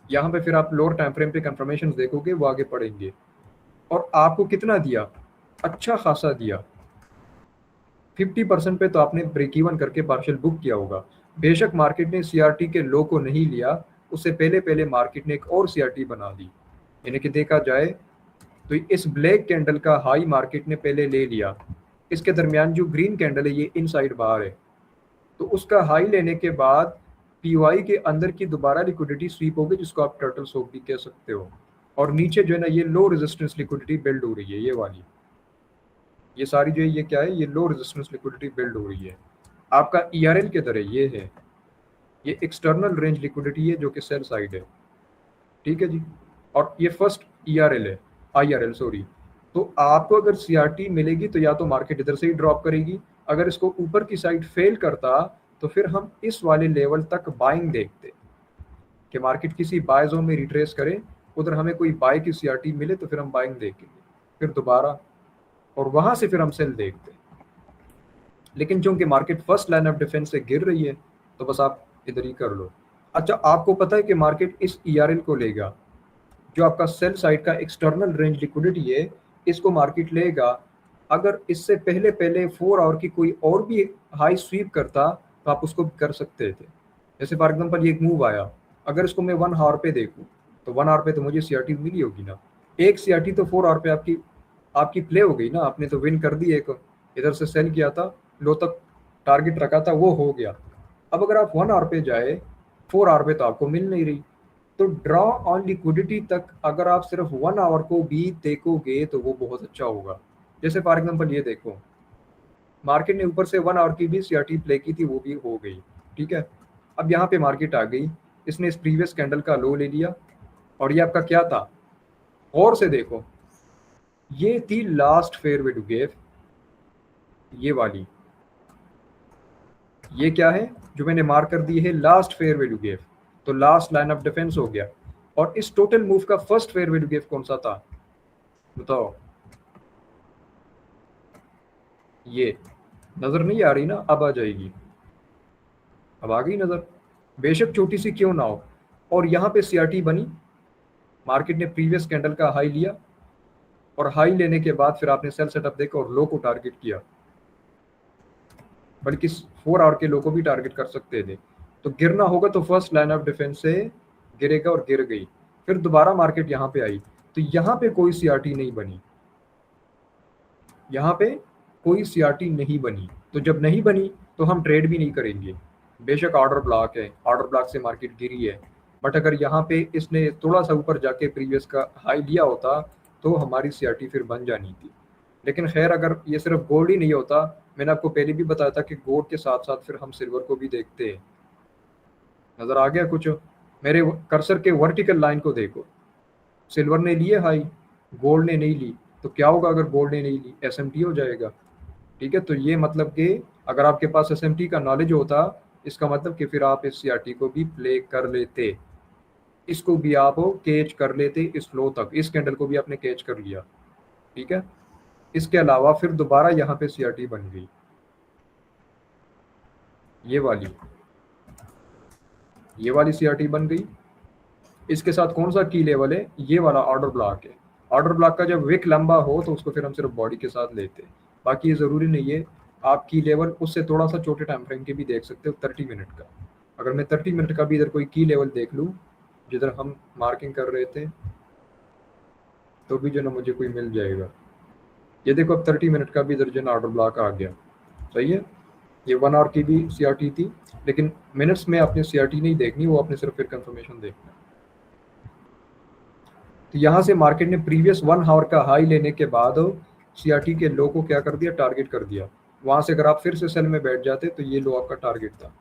यहाँ पे फिर आप लोअर टाइम फ्रेम पे कंफर्मेशन देखोगे, वो आगे पढ़ेंगे। और आपको कितना दिया? अच्छा खासा दिया, 50% पे तो आपने ब्रेक इवन करके पार्शियल बुक किया होगा। बेशक मार्केट ने सीआरटी के लो को नहीं लिया, उससे पहले पहले मार्केट ने एक और सीआरटी बना दी। यानी कि देखा जाए तो इस ब्लैक कैंडल का हाई मार्केट ने पहले ले लिया, इसके दरमियान जो ग्रीन कैंडल है ये इनसाइड बाहर है, तो उसका हाई लेने के बाद पीवाई के अंदर की दोबारा लिक्विडिटी स्वीप होगी, जिसको आप टर्टल सोक भी कह सकते हो। और नीचे जो है ना ये लो रेजिस्टेंस लिक्विडिटी बिल्ड हो रही है, ये वाली, ये सारी जो है ये क्या है, ये लो रेजिस्टेंस लिक्विडिटी बिल्ड हो रही है। आपका ईआरएल किधर है? ये है, ये एक्सटर्नल रेंज लिक्विडिटी है जो कि सेल साइड है, ठीक है जी। और ये फर्स्ट ईआरएल है, आईआरएल सॉरी। तो आपको अगर सीआरटी मिलेगी तो या तो मार्केट इधर से ही ड्रॉप करेगी, अगर इसको ऊपर की साइड फेल करता तो फिर हम इस वाले लेवल तक बाइंग देखते कि मार्केट किसी बाय जोन में रिट्रेस करे, उधर हमें कोई बाय की सीआरटी मिले तो फिर हम बाइंग देखेंगे, फिर दोबारा, और वहां से फिर हम सेल देखते। लेकिन चूंकि market first line of defence से गिर रही है तो बस आप इधर ही कर लो। अच्छा, आपको पता है कि मार्केट इस ईआरएल को लेगा, जो आपका सेल साइड का एक्सटर्नल रेंज लिक्विडिटी है, इसको मार्केट लेगा। अगर इससे पहले पहले 4 आवर की कोई और भी हाई स्वीप करता तो आप उसको कर सकते थे। जैसे फॉर एग्जांपल ये एक मूव आया, अगर इसको मैं 1 आवर पे देखूं तो 1 आवर पे तो मुझे सीआरटी मिली होगी ना, एक सीआरटी तो 4 आवर पे आपकी आपकी प्ले हो गई ना, आपने तो विन कर दी। एक इधर से सेल किया था, लो तक टारगेट रखा था, वो हो गया। अब अगर आप 1 आवर पे जाए, 4 आवर पे तो आपको मिल नहीं रही। तो ड्रॉ ऑन लिक्विडिटी तक अगर आप सिर्फ 1 आवर को भी देखोगे तो वो बहुत अच्छा होगा। जैसे फॉर एग्जांपल ये देखो, मार्केट ने ऊपर से 1 आवर की भी सीआरटी प्ले की थी, वो भी हो गई, ठीक है। अब यहाँ पे मार्केट आ गई, इसने इस प्रीवियस कैंडल का लो ले लिया, और ये आपका क्या था, और से देखो, ये थी लास्ट फेयर वैल्यू गैप, ये वाली, ये क्या है जो मैंने मार्क कर दी है, लास्ट फेयर वैल्यू गैप। तो लास्ट लाइन ऑफ डिफेंस हो गया। और इस टोटल मूव का फर्स्ट फेयर वैल्यू गिव कौन सा था, बताओ। ये नजर नहीं आ रही ना, अब आ जाएगी, अब आ गई नजर, बेशक छोटी सी क्यों ना हो। और यहाँ पे सीआरटी बनी, मार्केट ने प्रीवियस कैंडल का हाई लिया और हाई लेने के बाद फिर आपने सेल सेटअप देखा और लो को टारगेट किया, बल्कि 4 आवर के लो को भी टारगेट कर सकते थे। तो गिरना होगा तो फर्स्ट लाइन ऑफ डिफेंस से गिरेगा और गिर गई। फिर दोबारा मार्केट यहाँ पे आई तो यहाँ पे कोई सीआरटी नहीं बनी, यहाँ पे कोई सीआरटी नहीं बनी। तो जब नहीं बनी तो हम ट्रेड भी नहीं करेंगे। बेशक ऑर्डर ब्लॉक है, ऑर्डर ब्लॉक से मार्केट गिरी है, बट अगर यहाँ पे इसने थोड़ा सा ऊपर जाके प्रीवियस का हाई लिया होता तो हमारी सीआरटी फिर बन जानी थी। लेकिन खैर अगर ये सिर्फ गोल्ड ही नहीं होता, मैंने आपको पहले भी बताया था कि गोल्ड के साथ साथ फिर हम सिल्वर को भी देखते हैं। नजर आ गया कुछ, मेरे कर्सर के वर्टिकल लाइन को देखो, सिल्वर ने लिए हाई, गोल्ड ने नहीं ली, तो क्या होगा अगर गोल्ड ने नहीं ली, एसएमटी हो जाएगा। ठीक है, तो ये मतलब कि अगर आपके पास एसएमटी का नॉलेज होता, इसका मतलब कि फिर आप इस सीआरटी को भी प्ले कर लेते, इसको भी आप कैच कर लेते इस लो तक, इस कैंडल को भी आपने कैच कर लिया। ठीक है, इसके अलावा फिर दोबारा यहाँ पे सीआरटी बन गई, ये वाली सीआरटी बन गई। इसके साथ कौन सा की लेवल है, ये वाला ऑर्डर ब्लॉक है। ऑर्डर ब्लॉक का जब विक लंबा हो तो उसको फिर हम सिर्फ बॉडी के साथ लेते हैं, बाकी ये ज़रूरी नहीं है। आप की लेवल उससे थोड़ा सा छोटे टाइम फ्रेम के भी देख सकते हो, 30 मिनट का। अगर मैं 30 मिनट का भी इधर कोई की लेवल देख लूँ जिधर हम मार्किंग कर रहे थे, तो भी जो ना मुझे कोई मिल जाएगा। ये देखो अब 30 मिनट का भी इधर जो ना ऑर्डर ब्लॉक आ गया, सही है। ये 1 आवर की भी सीआरटी थी, लेकिन मिनट्स में आपने सीआरटी नहीं देखनी, वो आपने सिर्फ फिर कंफर्मेशन देखना। तो यहाँ से मार्केट ने प्रीवियस 1 आवर का हाई लेने के बाद सीआरटी के लो को क्या कर दिया, टारगेट कर दिया। वहां से अगर आप फिर से सेल में बैठ जाते तो ये लो आपका टारगेट था,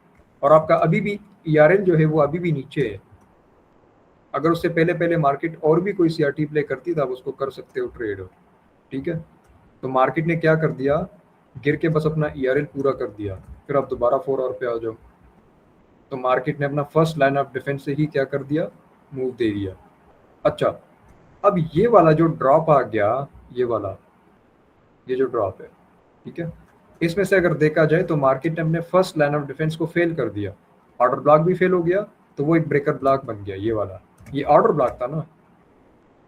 और आपका अभी भी ईआरएल जो है वो अभी भी नीचे है। अगर उससे पहले पहले मार्केट और भी कोई सीआरटी प्ले करती तो आप उसको कर सकते हो ट्रेड। ठीक है, तो मार्केट ने क्या कर दिया, गिर के बस अपना ईआरएल पूरा कर दिया। फिर आप दोबारा 4 आवर पे आ जाओ, तो मार्केट ने अपना फर्स्ट लाइन ऑफ डिफेंस से ही क्या कर दिया, मूव दे दिया। अच्छा, अब ये वाला जो ड्रॉप आ गया, ये वाला, ये जो ड्रॉप है, ठीक है, इसमें से अगर देखा जाए तो मार्केट ने अपने फर्स्ट लाइन ऑफ डिफेंस को फेल कर दिया, ऑर्डर ब्लॉक भी फेल हो गया, तो वो एक ब्रेकर ब्लॉक बन गया। ये वाला, ये ऑर्डर ब्लॉक था ना,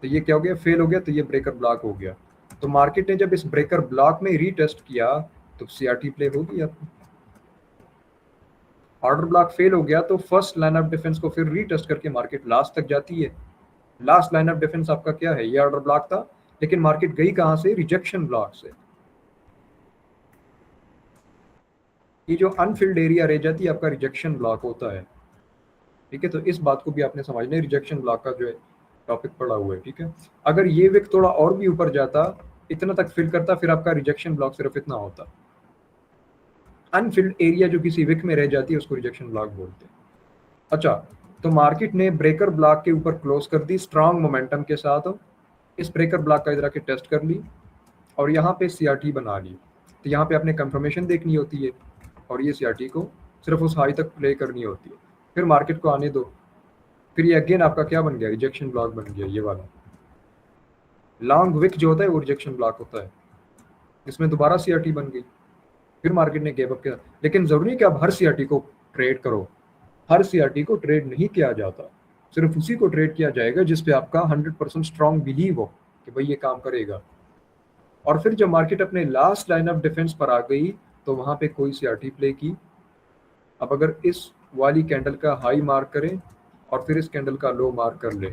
तो ये क्या हो गया, फेल हो गया, तो ये ब्रेकर ब्लॉक हो गया। तो मार्केट ने जब इस ब्रेकर ब्लॉक में रीटेस्ट किया तो सीआरटी प्ले होगी आपकी। ऑर्डर ब्लॉक फेल हो गया तो फर्स्ट लाइन ऑफ डिफेंस को फिर रीटेस्ट करके मार्केट लास्ट तक जाती है। लास्ट लाइन ऑफ डिफेंस आपका क्या है, ये ऑर्डर ब्लॉक था, लेकिन मार्केट गई कहां से, रिजेक्शन ब्लॉक से। ये जो अनफिल्ड एरिया रह जाती है आपका रिजेक्शन ब्लॉक होता है। ठीक है, तो इस बात को भी आपने समझना है, रिजेक्शन ब्लॉक का जो है टॉपिक पड़ा हुआ है। ठीक है, अगर ये विक थोड़ा और भी ऊपर जाता, इतना तक फिल करता, फिर आपका रिजेक्शन ब्लॉक सिर्फ इतना होता। अनफिल्ड एरिया जो किसी विक में रह जाती है उसको रिजेक्शन ब्लॉक बोलते हैं। अच्छा, तो मार्केट ने ब्रेकर ब्लॉक के ऊपर क्लोज कर दी स्ट्रांग मोमेंटम के साथ, इस ब्रेकर ब्लॉक का इधर आके टेस्ट कर ली और यहाँ पे सीआरटी बना ली। तो यहाँ पे आपने कंफर्मेशन देखनी होती है और ये सीआरटी को सिर्फ उस हाई तक प्ले करनी होती है, फिर मार्केट को आने दो, फिर ये अगेन आपका क्या बन गया, रिजेक्शन ब्लॉक बन गया। ये वाला लॉन्ग विक जो होता है वो रिजेक्शन ब्लॉक होता है, इसमें दोबारा सीआरटी बन गई, फिर मार्केट ने गेव अप किया। लेकिन जरूरी है कि आप हर सीआरटी को ट्रेड करो, हर सीआरटी को ट्रेड नहीं किया जाता, सिर्फ उसी को ट्रेड किया जाएगा जिसपे आपका 100% स्ट्रॉन्ग बिलीव हो कि भाई ये काम करेगा। और फिर जब मार्केट अपने लास्ट लाइन ऑफ डिफेंस पर आ गई तो वहां पे कोई सीआरटी प्ले की। अब अगर इस वाली कैंडल का हाई मार्क करें और फिर इस कैंडल का लो मार्क कर ले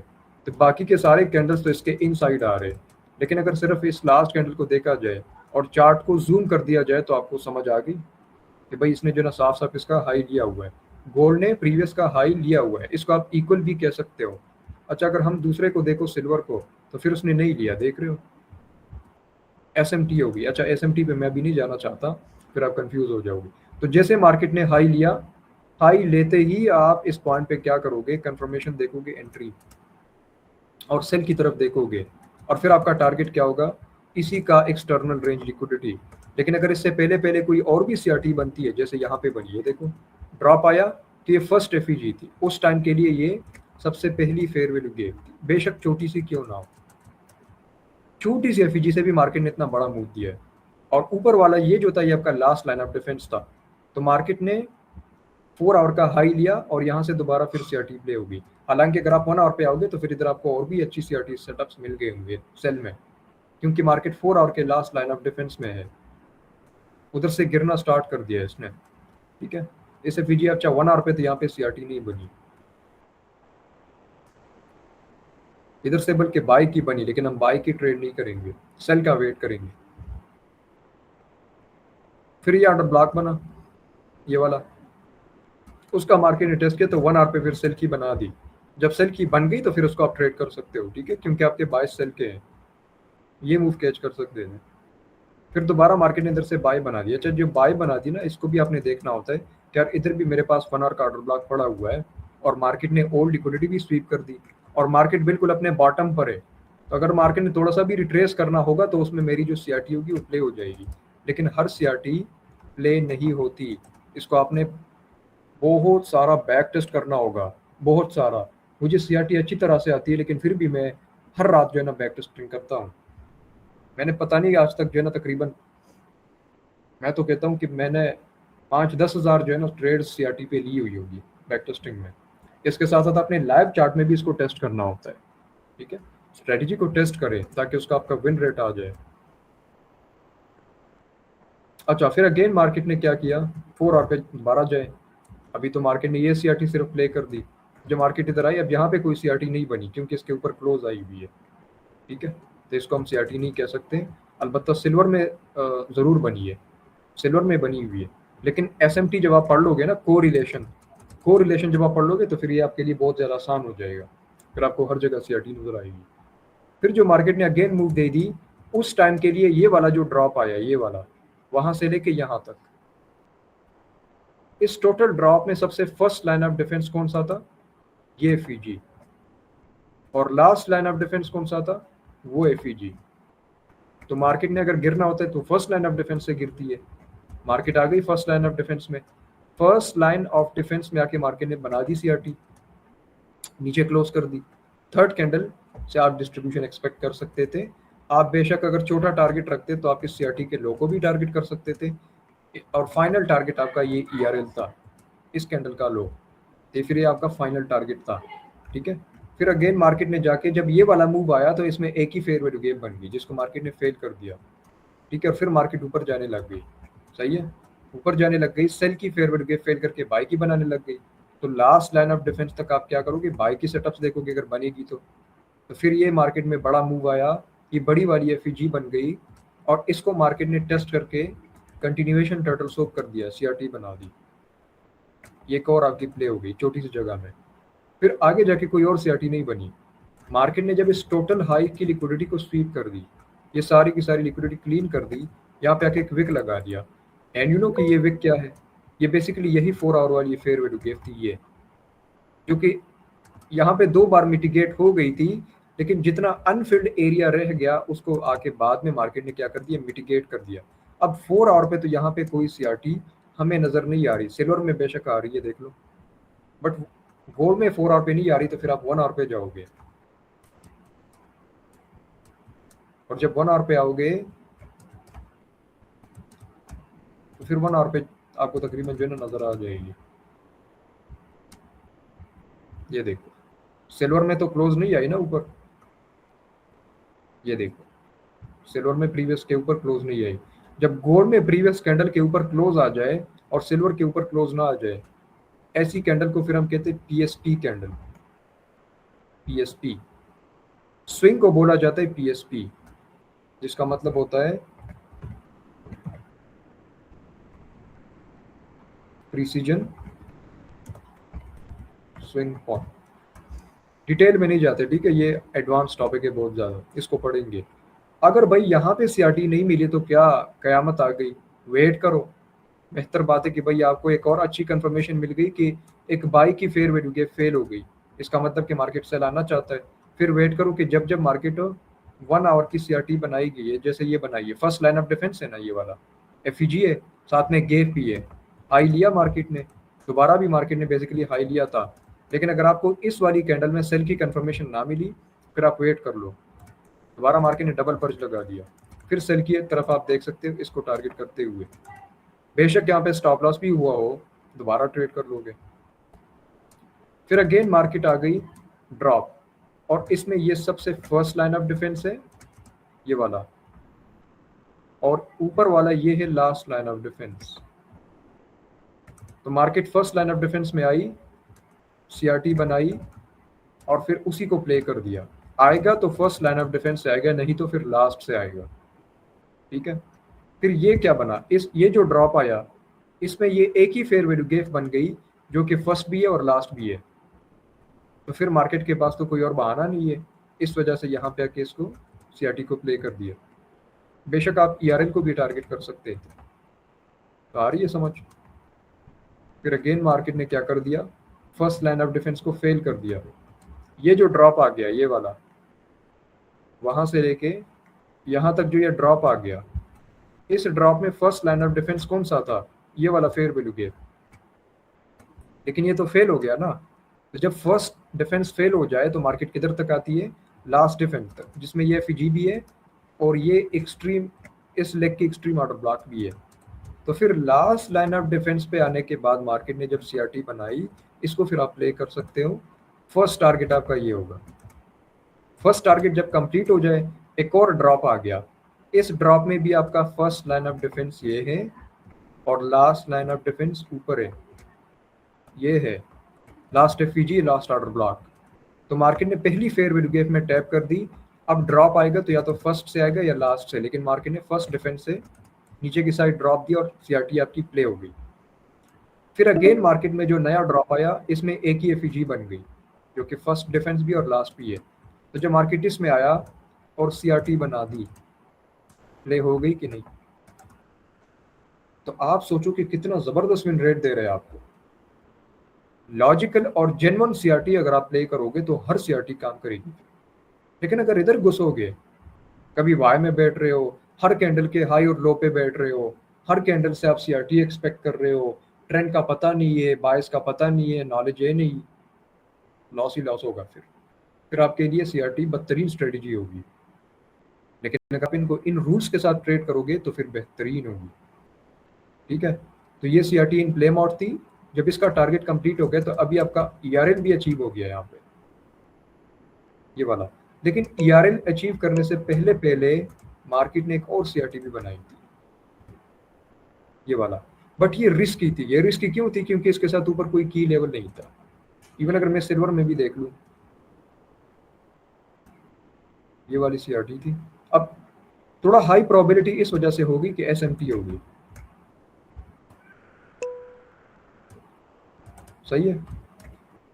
तो बाकी के सारे कैंडल्स तो इसके इनसाइड आ रहे हैं, लेकिन अगर सिर्फ इस लास्ट कैंडल को देखा जाए और चार्ट को जूम कर दिया जाए तो आपको समझ आ गई कि भाई इसने जो ना साफ साफ इसका हाई लिया हुआ है, गोल्ड ने प्रीवियस का हाई लिया हुआ है, इसको आप इक्वल भी कह सकते हो। अच्छा, अगर हम दूसरे को देखो सिल्वर को, तो फिर उसने नहीं लिया, देख रहे हो, एसएमटी होगी। अच्छा, एसएमटी पे मैं भी नहीं जाना चाहता, फिर आप कंफ्यूज हो जाओगे। तो जैसे मार्केट ने हाई लिया, हाई लेते ही आप इस पॉइंट पे क्या करोगे, कंफर्मेशन देखोगे, एंट्री और सेल की तरफ देखोगे, और फिर आपका टारगेट क्या होगा, इसी का एक्सटर्नल रेंज लिक्विडिटी। लेकिन अगर इससे पहले पहले कोई और भी सीआरटी बनती है, जैसे यहाँ पे बनी है, देखो ड्रॉप आया, तो ये फर्स्ट एफईजी थी उस टाइम के लिए, ये सबसे पहली फेयर वैल्यू गेप थी, बेशक छोटी सी क्यों ना हो। छोटी सी एफईजी से भी मार्केट ने इतना बड़ा मूव दिया है। और ऊपर वाला ये जो था, ये आपका लास्ट लाइन ऑफ डिफेंस था, तो मार्केट ने 4 आवर का हाई लिया और यहाँ से दोबारा फिर सीआरटी प्ले होगी। हालांकि अगर आप 1 आवर पे आओगे तो फिर इधर आपको और भी अच्छी सीआरटी सेटअप्स मिल गए होंगे सेल में, क्योंकि मार्केट 4 आवर के लास्ट लाइन ऑफ डिफेंस में है, उधर से गिरना स्टार्ट कर दिया है इसने। ठीक है, इसे एफईजी आप चाहे 1 आवर पे, तो यहाँ पे सीआरटी नहीं बनी, इधर से बल्कि बाई की बनी, लेकिन हम बाई की ट्रेड नहीं करेंगे, सेल का वेट करेंगे। फिर ये ऑर्डर ब्लॉक बना, ये वाला, उसका मार्केट ने टेस्ट किया तो 1 आवर पे फिर सेल की बना दी। जब सेल की बन गई तो फिर उसको आप ट्रेड कर सकते हो, ठीक है, क्योंकि आपके 22 सेल के हैं, ये मूव कैच कर सकते हैं। फिर दोबारा मार्केट ने इधर से बाय बना दिया। अच्छा, जो बाय बना दी ना, इसको भी आपने देखना होता है कि यार इधर भी मेरे पास 1 आवर का ऑर्डर ब्लॉक पड़ा हुआ है और मार्केट ने ओल्ड लिक्विडिटी भी स्वीप कर दी और मार्केट बिल्कुल अपने बॉटम पर है, तो अगर मार्केट ने थोड़ा सा भी रिट्रेस करना होगा तो उसमें मेरी जो सीआरटी होगी वो प्ले हो जाएगी। लेकिन हर सीआरटी प्ले नहीं होती, इसको आपने बहुत सारा बैक टेस्ट करना होगा, बहुत सारा। मुझे सीआरटी अच्छी तरह से आती है, लेकिन फिर भी मैं हर रात जो है ना बैक टेस्टिंग करता हूँ। मैंने पता नहीं आज तक जो है ना, तकरीबन मैं तो कहता हूँ कि मैंने 5-10 हज़ार जो है ना ट्रेड सीआरटी पे ली हुई होगी बैक टेस्टिंग में। इसके साथ साथ अपने लाइव चार्ट में भी इसको टेस्ट करना होता है, ठीक है, स्ट्रेटजी को टेस्ट करें ताकि उसका आपका विन रेट आ जाए। अच्छा, फिर अगेन मार्केट ने क्या किया, 4 आवर पे दोबारा जाए। अभी तो मार्केट ने ये सीआरटी सिर्फ प्ले कर दी, जब मार्केट इधर आई अब यहाँ पे कोई सीआरटी नहीं बनी क्योंकि इसके ऊपर क्लोज आई हुई है, ठीक है, तो इसको हम सीआरटी नहीं कह सकते। अलबत्ता सिल्वर में ज़रूर बनी है, सिल्वर में बनी हुई है, लेकिन एसएमटी जब आप पढ़ लोगे ना, को रिलेशन जब आप पढ़ लोगे तो फिर ये आपके लिए बहुत ज़्यादा आसान हो जाएगा, फिर आपको हर जगह सीआरटी नजर आएगी। फिर जो मार्केट ने अगेन मूव दे दी, उस टाइम के लिए ये वाला जो ड्रॉप आया, ये वाला, वहां से लेके यहाँ तक, इस टोटल ड्रॉप में सबसे फर्स्ट लाइन ऑफ डिफेंस कौन सा था, ये एफईजी, और लास्ट लाइन ऑफ डिफेंस कौन सा था, वो एफईजी। तो मार्केट ने अगर गिरना होता है तो फर्स्ट लाइन ऑफ डिफेंस से गिरती है, मार्केट आ गई फर्स्ट लाइन ऑफ डिफेंस में, फर्स्ट लाइन ऑफ डिफेंस में आके मार्केट ने बना दी सीआरटी, नीचे क्लोज कर दी। थर्ड कैंडल से आप डिस्ट्रीब्यूशन एक्सपेक्ट कर सकते थे। आप बेशक अगर छोटा टारगेट रखते तो आप इस सीआरटी के लो को भी टारगेट कर सकते थे, और फाइनल टारगेट आपका ये ईआरएल था, इस कैंडल का लो, तो फिर ये आपका फाइनल टारगेट था, ठीक है। फिर अगेन मार्केट ने जाके जब ये वाला मूव आया तो इसमें एक ही फेयर वैल्यू गैप बन गई जिसको मार्केट ने फेल कर दिया, ठीक है। फिर मार्केट ऊपर जाने लग गई, सही है, ऊपर जाने लग गई, सेल की फेयर वैल्यू गैप फेल करके बाई की बनाने लग गई। तो लास्ट लाइन ऑफ डिफेंस तक आप क्या करोगे, बाई की सेटअप्स देखोगे अगर बनेगी तो फिर ये मार्केट में बड़ा मूव आया, ये बड़ी वाली एफईजी बन गई और इसको मार्केट ने टेस्ट करके कंटिन्यूएशन टर्टल सोप कर दिया, सीआरटी बना दी, ये एक और आपकी प्ले हो गई छोटी सी जगह में। फिर आगे जाके कोई और सीआरटी नहीं बनी। मार्केट ने जब इस टोटल हाई की लिक्विडिटी को स्वीप कर दी, ये सारी की सारी लिक्विडिटी क्लीन कर दी, यहाँ पे आके एक विक लगा दिया। एंड यू नो कि ये विक क्या है, ये बेसिकली यही 4 आवर वाली फेयर वैल्यू गैप थी, ये जो कि यहाँ पे 2 बार मिटिगेट हो गई थी, लेकिन जितना अनफिल्ड एरिया रह गया उसको आके बाद में मार्केट ने क्या कर दिया, मिटिगेट कर दिया। अब 4 आवर पे तो यहाँ पे कोई सीआरटी हमें नजर नहीं आ रही, सिल्वर में बेशक आ रही है देख लो, बट गोल्ड में 4 आवर पे नहीं आ रही, तो फिर आप 1 आवर पे जाओगे, और जब 1 आवर पे आओगे तो फिर 1 आवर पे आपको तकरीबन जो है ना नजर आ जाएगी। ये देखो, सिल्वर में तो क्लोज नहीं आई ना ऊपर, ये देखो सिल्वर में प्रीवियस के ऊपर क्लोज नहीं आई। जब गोल्ड में प्रीवियस कैंडल के ऊपर क्लोज आ जाए और सिल्वर के ऊपर क्लोज ना आ जाए, ऐसी कैंडल को फिर हम कहते हैं पीएसपी कैंडल, पीएसपी स्विंग को बोला जाता है पीएसपी, जिसका मतलब होता है प्रिसीजन स्विंग पॉइंट। डिटेल में नहीं जाते, ठीक है, ये एडवांस टॉपिक है बहुत ज़्यादा, इसको पढ़ेंगे। अगर भाई यहाँ पे सीआरटी नहीं मिली तो क्या कयामत आ गई, वेट करो। बेहतर बात है कि भाई आपको एक और अच्छी कंफर्मेशन मिल गई कि एक बाई की फेयर वैल्यू गैप फेल हो गई, इसका मतलब कि मार्केट सेल आना चाहता है। फिर वेट करो कि जब जब मार्केट 1 आवर की सीआरटी बनाई गई है, जैसे ये बनाई है, फर्स्ट लाइन ऑफ डिफेंस है ना, ये वाला एफईजी है, साथ में गैप भी है, आई लिया मार्केट ने, दोबारा भी मार्केट ने बेसिकली हाई लिया था, लेकिन अगर आपको इस वाली कैंडल में सेल की कंफर्मेशन ना मिली, फिर आप वेट कर लो। दोबारा मार्केट ने डबल पर्च लगा दिया, फिर सेल की तरफ आप देख सकते हो इसको टारगेट करते हुए। बेशक यहाँ पे स्टॉप लॉस भी हुआ हो, दोबारा ट्रेड कर लोगे। फिर अगेन मार्केट आ गई ड्रॉप, और इसमें ये सबसे फर्स्ट लाइन ऑफ डिफेंस है ये वाला, और ऊपर वाला ये है लास्ट लाइन ऑफ डिफेंस। तो market first line of defence में आई, सीआरटी बनाई और फिर उसी को प्ले कर दिया। आएगा तो फर्स्ट लाइन ऑफ डिफेंस से आएगा, नहीं तो फिर लास्ट से आएगा। ठीक है, फिर ये क्या बना, ये जो ड्रॉप आया इसमें ये एक ही फेयर वैल्यू गैप बन गई, जो कि फर्स्ट भी है और लास्ट भी है। तो फिर मार्केट के पास तो कोई और बहाना नहीं है, इस वजह से यहाँ पे आके इसको सीआरटी को प्ले कर दिया। बेशक आप ईआरएल को भी टारगेट कर सकते थे। तो आ रही है समझ। फिर अगेन मार्केट ने क्या कर दिया, फर्स्ट लाइन ऑफ डिफेंस को फेल कर दिया। ये जो ड्रॉप आ गया ये वाला, वहां से लेके यहाँ तक जो ये ड्रॉप आ गया, इस ड्रॉप में फर्स्ट लाइन ऑफ डिफेंस कौन सा था, ये वाला फेयर वैल्यू गैप। लेकिन ये तो फेल हो गया ना। तो जब फर्स्ट डिफेंस फेल हो जाए तो मार्केट किधर तक आती है, लास्ट डिफेंस तक, जिसमें ये एफईजी भी है और ये एक्सट्रीम, इस लेग की एक्सट्रीम ऑर्डर ब्लॉक भी है। तो फिर लास्ट लाइन ऑफ डिफेंस पे आने के बाद मार्केट ने जब सीआरटी बनाई, इसको फिर आप प्ले कर सकते हो। फर्स्ट टारगेट आपका ये होगा। फर्स्ट टारगेट जब कंप्लीट हो जाए, एक और ड्रॉप आ गया, इस ड्रॉप में भी आपका फर्स्ट लाइन ऑफ डिफेंस ये है और लास्ट लाइन ऑफ डिफेंस ऊपर है, ये है last FEG, last order block. तो मार्केट ने पहली फेयर वैल्यू गैप में टैप कर दी। अब ड्रॉप आएगा तो या तो फर्स्ट से आएगा या लास्ट से, लेकिन मार्केट ने फर्स्ट डिफेंस से नीचे की साइड ड्रॉप दिया और सीआरटी आपकी प्ले हो गई। फिर अगेन मार्केट में जो नया ड्रॉप आया, इसमें एक ही एफईजी बन गई, जो कि फर्स्ट डिफेंस भी और लास्ट भी है। तो जब मार्केट इसमें आया और सीआरटी बना दी, प्ले हो गई कि नहीं। तो आप सोचो कि कितना जबरदस्त विन रेट दे रहे हैं आपको। लॉजिकल और जेन्युइन सीआरटी अगर आप प्ले करोगे तो हर सीआरटी काम करेगी। लेकिन अगर इधर घुसोगे, कभी वाई में बैठ रहे हो, हर कैंडल के हाई और लो पे बैठ रहे हो, हर कैंडल से आप सीआरटी एक्सपेक्ट कर रहे हो, ट्रेंड का पता नहीं है, बायस का पता नहीं है, नॉलेज है नहीं, लॉस ही लॉस होगा। फिर आपके लिए सीआरटी बदतरीन स्ट्रेटेजी होगी। लेकिन अगर आप इनको इन रूल्स के साथ ट्रेड करोगे तो फिर बेहतरीन होगी। ठीक है, तो ये सीआरटी इन प्ले मोड थी। जब इसका टारगेट कंप्लीट हो गया तो अभी आपका ईआरएल भी अचीव हो गया यहाँ पे, ये वाला। लेकिन ईआरएल अचीव करने से पहले पहले मार्केट ने एक और सीआरटी भी बनाई थी, ये वाला। बट ये रिस्की थी। ये रिस्की क्यों थी, क्योंकि इसके साथ ऊपर कोई की लेवल नहीं था। इवन अगर मैं सिल्वर में भी देख लूं, ये वाली सीआरटी थी। अब थोड़ा हाई प्रोबेबिलिटी इस वजह से होगी कि एसएमटी होगी, सही है।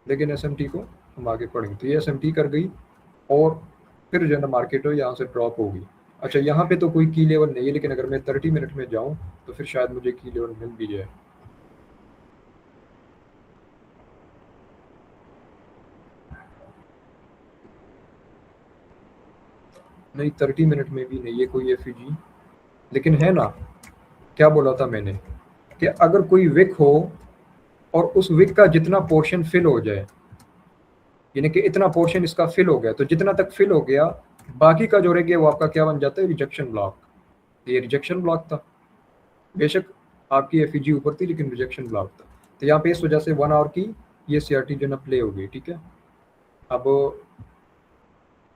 लेकिन एसएमटी को हम आगे पढ़ेंगे। तो ये एसएमटी कर गई और फिर जो है ना मार्केट हो यहाँ से ड्रॉप होगी। अच्छा, यहाँ पे तो कोई की लेवल नहीं है, लेकिन अगर मैं 30 मिनट में जाऊँ तो फिर शायद मुझे की लेवल मिल भी जाए। नहीं, 30 मिनट में भी नहीं है कोई एफईजी, लेकिन है ना, क्या बोला था मैंने कि अगर कोई विक हो और उस विक का जितना पोर्शन फिल हो जाए, यानी कि इतना पोर्शन इसका फिल हो गया, तो जितना तक फिल हो गया बाकी का जो रह गया वो आपका क्या बन जाता है, रिजेक्शन ब्लॉक। ये रिजेक्शन ब्लॉक था। बेशक आपकी एफईजी ऊपर थी लेकिन रिजेक्शन ब्लॉक था। तो यहाँ पे इस वजह से 1 आवर की ये सीआरटी जो ना प्ले हो गई। ठीक है, अब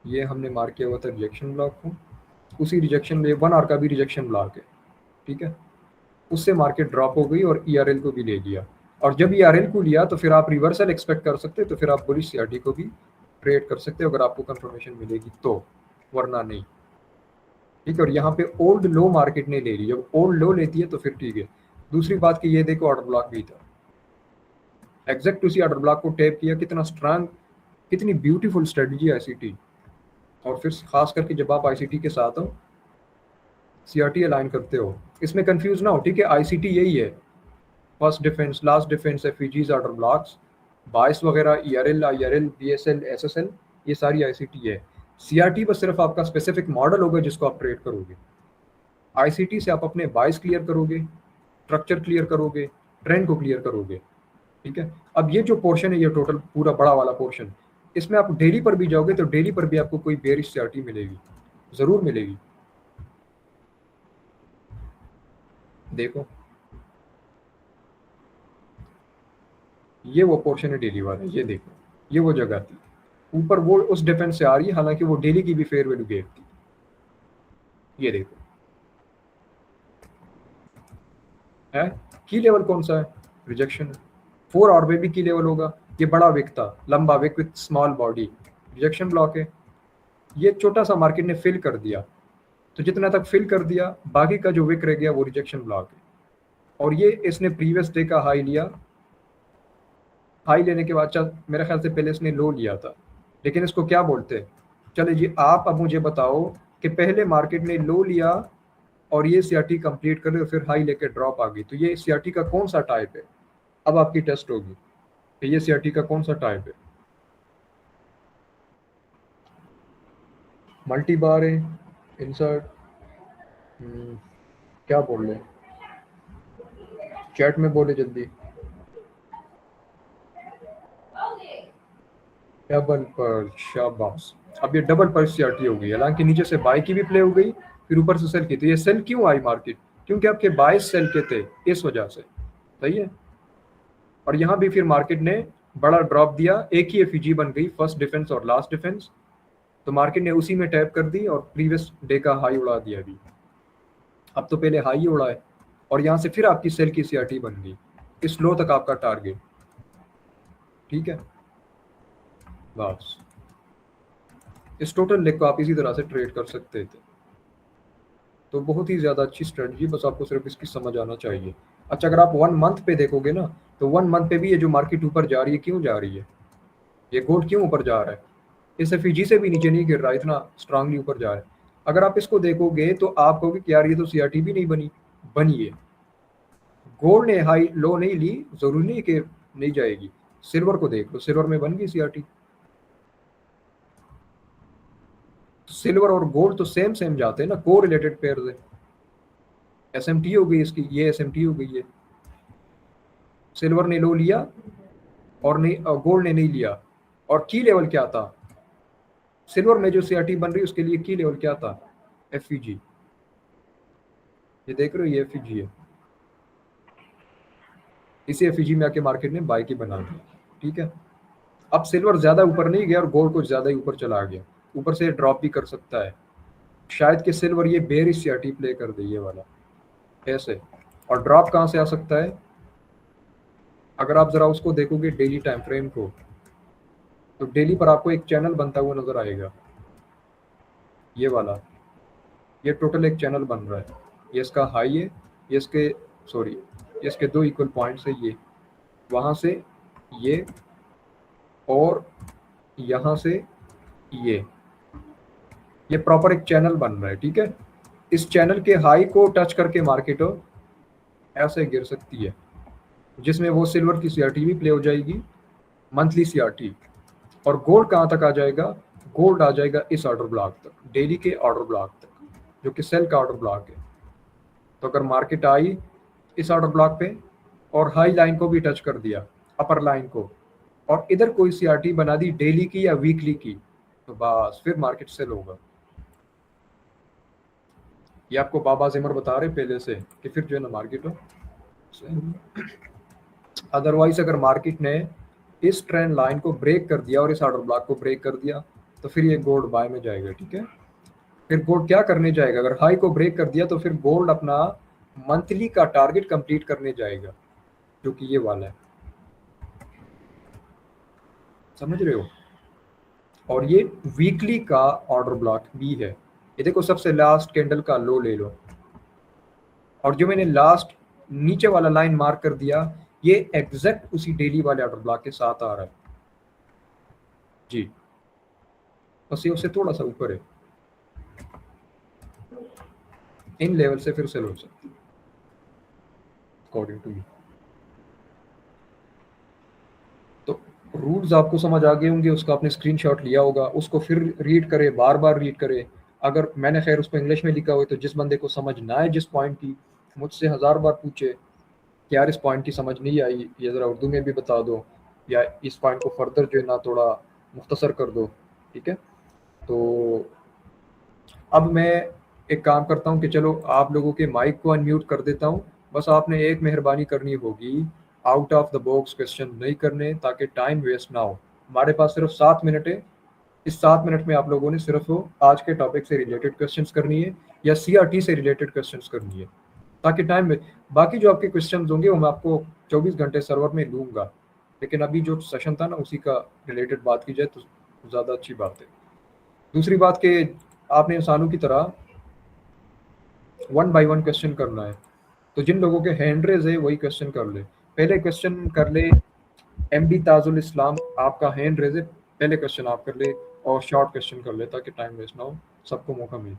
ये हमने मार्क किया हुआ था रिजेक्शन ब्लॉक को, उसी रिजेक्शन में 1 आवर का भी रिजेक्शन ब्लॉक है। ठीक है, उससे मार्केट ड्रॉप हो गई और ईआरएल को भी ले लिया। और जब ईआरएल को लिया तो फिर आप रिवर्सल एक्सपेक्ट कर सकते, तो फिर आप बुलिश सीआरटी को भी ट्रेड कर सकते हो अगर आपको कंफर्मेशन मिलेगी तो, वरना नहीं। ठीक है, और यहाँ पे ओल्ड लो मार्केट ने ले ली। जब ओल्ड लो लेती है तो फिर ठीक है। दूसरी बात कि ये देखो ऑर्डर ब्लॉक भी था, एग्जैक्ट उसी ऑर्डर ब्लॉक को टैप किया। कितना स्ट्रांग, कितनी ब्यूटीफुल स्ट्रेटजी है आईसीटी। और फिर खास करके जब आप आईसीटी के साथ हो, सीआरटी अलाइन करते हो, इसमें कंफ्यूज ना हो। ठीक है, आईसीटी यही है, फर्स्ट डिफेंस, लास्ट डिफेंस, एफईजीज, ऑर्डर ब्लॉक्स, बायस वगैरह, ईआरएल, आईआरएल, बीएसएल, एसएसएल, ये सारी आईसीटी है। सीआरटी बस सिर्फ आपका स्पेसिफिक मॉडल होगा जिसको आप ट्रेड करोगे। आईसीटी से आप अपने बायस क्लियर करोगे, स्ट्रक्चर क्लियर करोगे, ट्रेंड को क्लियर करोगे। ठीक है। अब ये जो पोर्शन है, ये टोटल पूरा बड़ा वाला पोर्शन, इसमें आप डेली पर भी जाओगे तो डेली पर भी आपको कोई बेयरिश सीआरटी मिलेगी, जरूर मिलेगी। देखो ये वो पोर्शन है डेली वाला, ये देखो ये वो जगह थी ऊपर, वो उस डिफेंस से आ रही है, हालांकि वो डेली की भी फेयर वैल्यू गेप थी। ये देखो है की लेवल कौन सा है, रिजेक्शन। 4 आवर में भी की लेवल होगा, ये बड़ा विक था, लंबा wick with small body, rejection block है। ये छोटा सा मार्केट ने फिल कर दिया, तो जितना तक फिल कर दिया बाकी का जो विक रह गया वो रिजेक्शन ब्लॉक है। और ये इसने प्रीवियस डे का हाई लिया, हाई लेने के बाद चल मेरे ख्याल से पहले इसने लो लिया था, लेकिन इसको क्या बोलते हैं, चले जी आप अब मुझे बताओ कि पहले मार्केट ने लो लिया और ये सीआरटी कंप्लीट कर ले, फिर हाई लेके ड्रॉप आ गई, तो ये सीआरटी का कौन सा टाइप है। अब आपकी टेस्ट होगी कि ये सीआरटी का कौन सा टाइप है। मल्टी बार है, इंसर्ट, क्या बोल रहे, चैट में बोले जल्दी। डबल पर, शाबाश। अब ये डबल पर सीआरटी हो गई, हालांकि नीचे से बाय की भी प्ले हो गई, फिर ऊपर से सेल की, तो ये सेल क्यों आई मार्केट, क्योंकि आपके बाय सेल के थे, इस वजह से। सही है। और यहाँ भी फिर मार्केट ने बड़ा ड्रॉप दिया, एक ही एफईजी बन गई, फर्स्ट डिफेंस और लास्ट डिफेंस, तो मार्केट ने उसी में टैप कर दी और प्रीवियस डे का हाई उड़ा दिया अभी। अब तो पहले हाई उड़ा है और यहाँ से फिर आपकी सेल की सीआरटी बन गई, इस लो तक आपका टारगेट। ठीक है, बस इस टोटल लेग को आप इसी तरह से ट्रेड कर सकते थे। तो बहुत ही ज़्यादा अच्छी स्ट्रेटजी, बस आपको सिर्फ इसकी समझ आना चाहिए। अच्छा, अगर आप 1 मंथ पे देखोगे ना, तो 1 मंथ पे भी ये जो मार्केट ऊपर जा रही है, क्यों जा रही है, ये गोल्ड क्यों ऊपर जा रहा है, इस एफईजी से भी नीचे नहीं गिर रहा, इतना स्ट्रांगली ऊपर जा रहा है। अगर आप इसको देखोगे तो आप कहोगे कि यार ये तो सीआरटी भी नहीं बनी है। गोल्ड ने हाई लो नहीं ली, जरूरी नहीं कि नहीं जाएगी। सिल्वर को देख लो, सिल्वर में बन गई सीआरटी। सिल्वर और गोल्ड तो सेम सेम जाते हैं ना, को रिलेटेड पेयर है। एसएमटी हो गई इसकी, ये एसएमटी हो गई है। सिल्वर ने लो लिया और नहीं, गोल्ड ने नहीं लिया। और की लेवल क्या था, सिल्वर में जो सीआरटी बन रही है उसके लिए की लेवल क्या था, एफईजी। ये देख रहे हो, ये एफईजी है, इसी एफईजी में आके मार्केट ने बाय की बना दी। ठीक है। अब सिल्वर ज्यादा ऊपर नहीं गया और गोल्ड कुछ ज्यादा ही ऊपर चला गया, ऊपर से ड्रॉप भी कर सकता है, शायद कि सिल्वर ये बेयरिश सीआरटी प्ले कर दे ये वाला, ऐसे। और ड्रॉप कहाँ से आ सकता है, अगर आप जरा उसको देखोगे डेली टाइम फ्रेम को, तो डेली पर आपको एक चैनल बनता हुआ नजर आएगा, ये वाला, ये टोटल एक चैनल बन रहा है, ये इसका हाई है, ये इसके सॉरी ये इसके 2 इक्वल पॉइंट्स है, ये वहां से ये और यहाँ से ये प्रॉपर एक चैनल बन रहा है। ठीक है। इस चैनल के हाई को टच करके मार्केट ऐसे गिर सकती है, जिसमें वो सिल्वर की सीआरटी भी प्ले हो जाएगी, मंथली सीआरटी। और गोल्ड कहाँ तक आ जाएगा, गोल्ड आ जाएगा इस ऑर्डर ब्लॉक तक, डेली के ऑर्डर ब्लॉक तक, जो कि सेल का ऑर्डर ब्लॉक है। तो अगर मार्केट आई इस ऑर्डर ब्लॉक पे और हाई लाइन को भी टच कर दिया, अपर लाइन को, और इधर कोई सीआरटी बना दी डेली की या वीकली की, तो बस फिर मार्केट सेल होगा। ये आपको बाबा जिमर बता रहे पहले से कि फिर जो है ना मार्केट हो। अदरवाइज अगर मार्केट ने इस ट्रेंड लाइन को ब्रेक कर दिया और इस ऑर्डर ब्लॉक को ब्रेक कर दिया, तो फिर ये गोल्ड बाय में जाएगा। ठीक है। फिर गोल्ड क्या करने जाएगा, अगर हाई को ब्रेक कर दिया तो फिर गोल्ड अपना मंथली का टारगेट कंप्लीट करने जाएगा, जो कि ये वाला है, समझ रहे हो। और ये वीकली का ऑर्डर ब्लॉक भी है, ये देखो सबसे लास्ट कैंडल का लो ले लो, और जो मैंने लास्ट नीचे वाला लाइन मार्क कर दिया, ये एग्जैक्ट उसी डेली वाले ऑर्डर ब्लॉक के साथ आ रहा है जी, बस ये उससे थोड़ा सा ऊपर है, इन लेवल से फिर सेल हो सकती है अकॉर्डिंग टू यू। तो रूल्स आपको समझ आ गए होंगे, उसका आपने स्क्रीनशॉट लिया होगा, उसको फिर रीड करे, बार बार रीड करे। अगर मैंने खैर उसको इंग्लिश में लिखा हुआ है, तो जिस बंदे को समझ ना आए जिस पॉइंट की, मुझसे 1000 बार पूछे, कि यार इस पॉइंट की समझ नहीं आई, ये ज़रा उर्दू में भी बता दो, या इस पॉइंट को फर्दर जो है ना थोड़ा मुख्तसर कर दो, ठीक है। तो अब मैं एक काम करता हूँ कि चलो आप लोगों के माइक को अनम्यूट कर देता हूँ। बस आपने एक मेहरबानी करनी होगी, out of the box question नहीं करने, ताकि टाइम वेस्ट ना हो। हमारे पास सिर्फ 7 मिनट है। इस 7 मिनट में आप लोगों ने सिर्फ आज के टॉपिक से रिलेटेड क्वेश्चंस करनी है या सीआरटी से रिलेटेड क्वेश्चंस करनी है, ताकि टाइम में बाकी जो आपके क्वेश्चंस होंगे वो मैं आपको 24 घंटे सर्वर में लूँगा। लेकिन अभी जो सेशन था ना उसी का रिलेटेड बात की जाए तो ज़्यादा अच्छी बात है। दूसरी बात कि आपने इंसानों की तरह 1 बाय 1 क्वेश्चन करना है। तो जिन लोगों के हैंड रेज है वही क्वेश्चन कर ले। पहले क्वेश्चन कर ले एमडी ताजुल इस्लाम, आपका हैंड रेज है, पहले क्वेश्चन आप कर ले और शॉर्ट क्वेश्चन कर ले ताकि टाइम वेस्ट ना हो, सबको मौका मिले।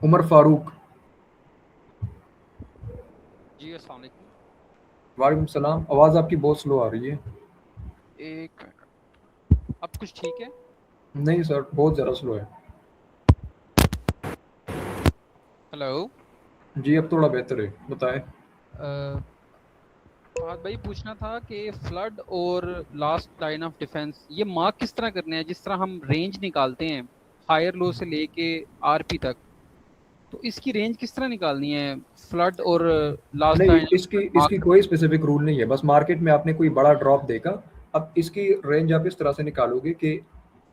उमर फारूक। जी अस्सलाम वालेकुम। वालेकुम सलाम। आवाज़ आपकी बहुत स्लो आ रही है। एक अब कुछ ठीक है? नहीं सर, बहुत ज़्यादा स्लो है। हेलो। जी अब थोड़ा बेहतर है, बताएं। फहद भाई पूछना था कि फ्लड और लास्ट लाइन ऑफ डिफेंस ये मार्क किस तरह करने हैं, जिस तरह हम रेंज निकालते हैं हायर लो से लेके आरपी तक, तो इसकी रेंज किस तरह निकालनी है फ्लड और लास्ट नहीं, लाइन इसकी मार्क? इसकी कोई स्पेसिफिक रूल नहीं है। बस मार्केट में आपने कोई बड़ा ड्रॉप देखा, अब इसकी रेंज आप इस तरह से निकालोगे कि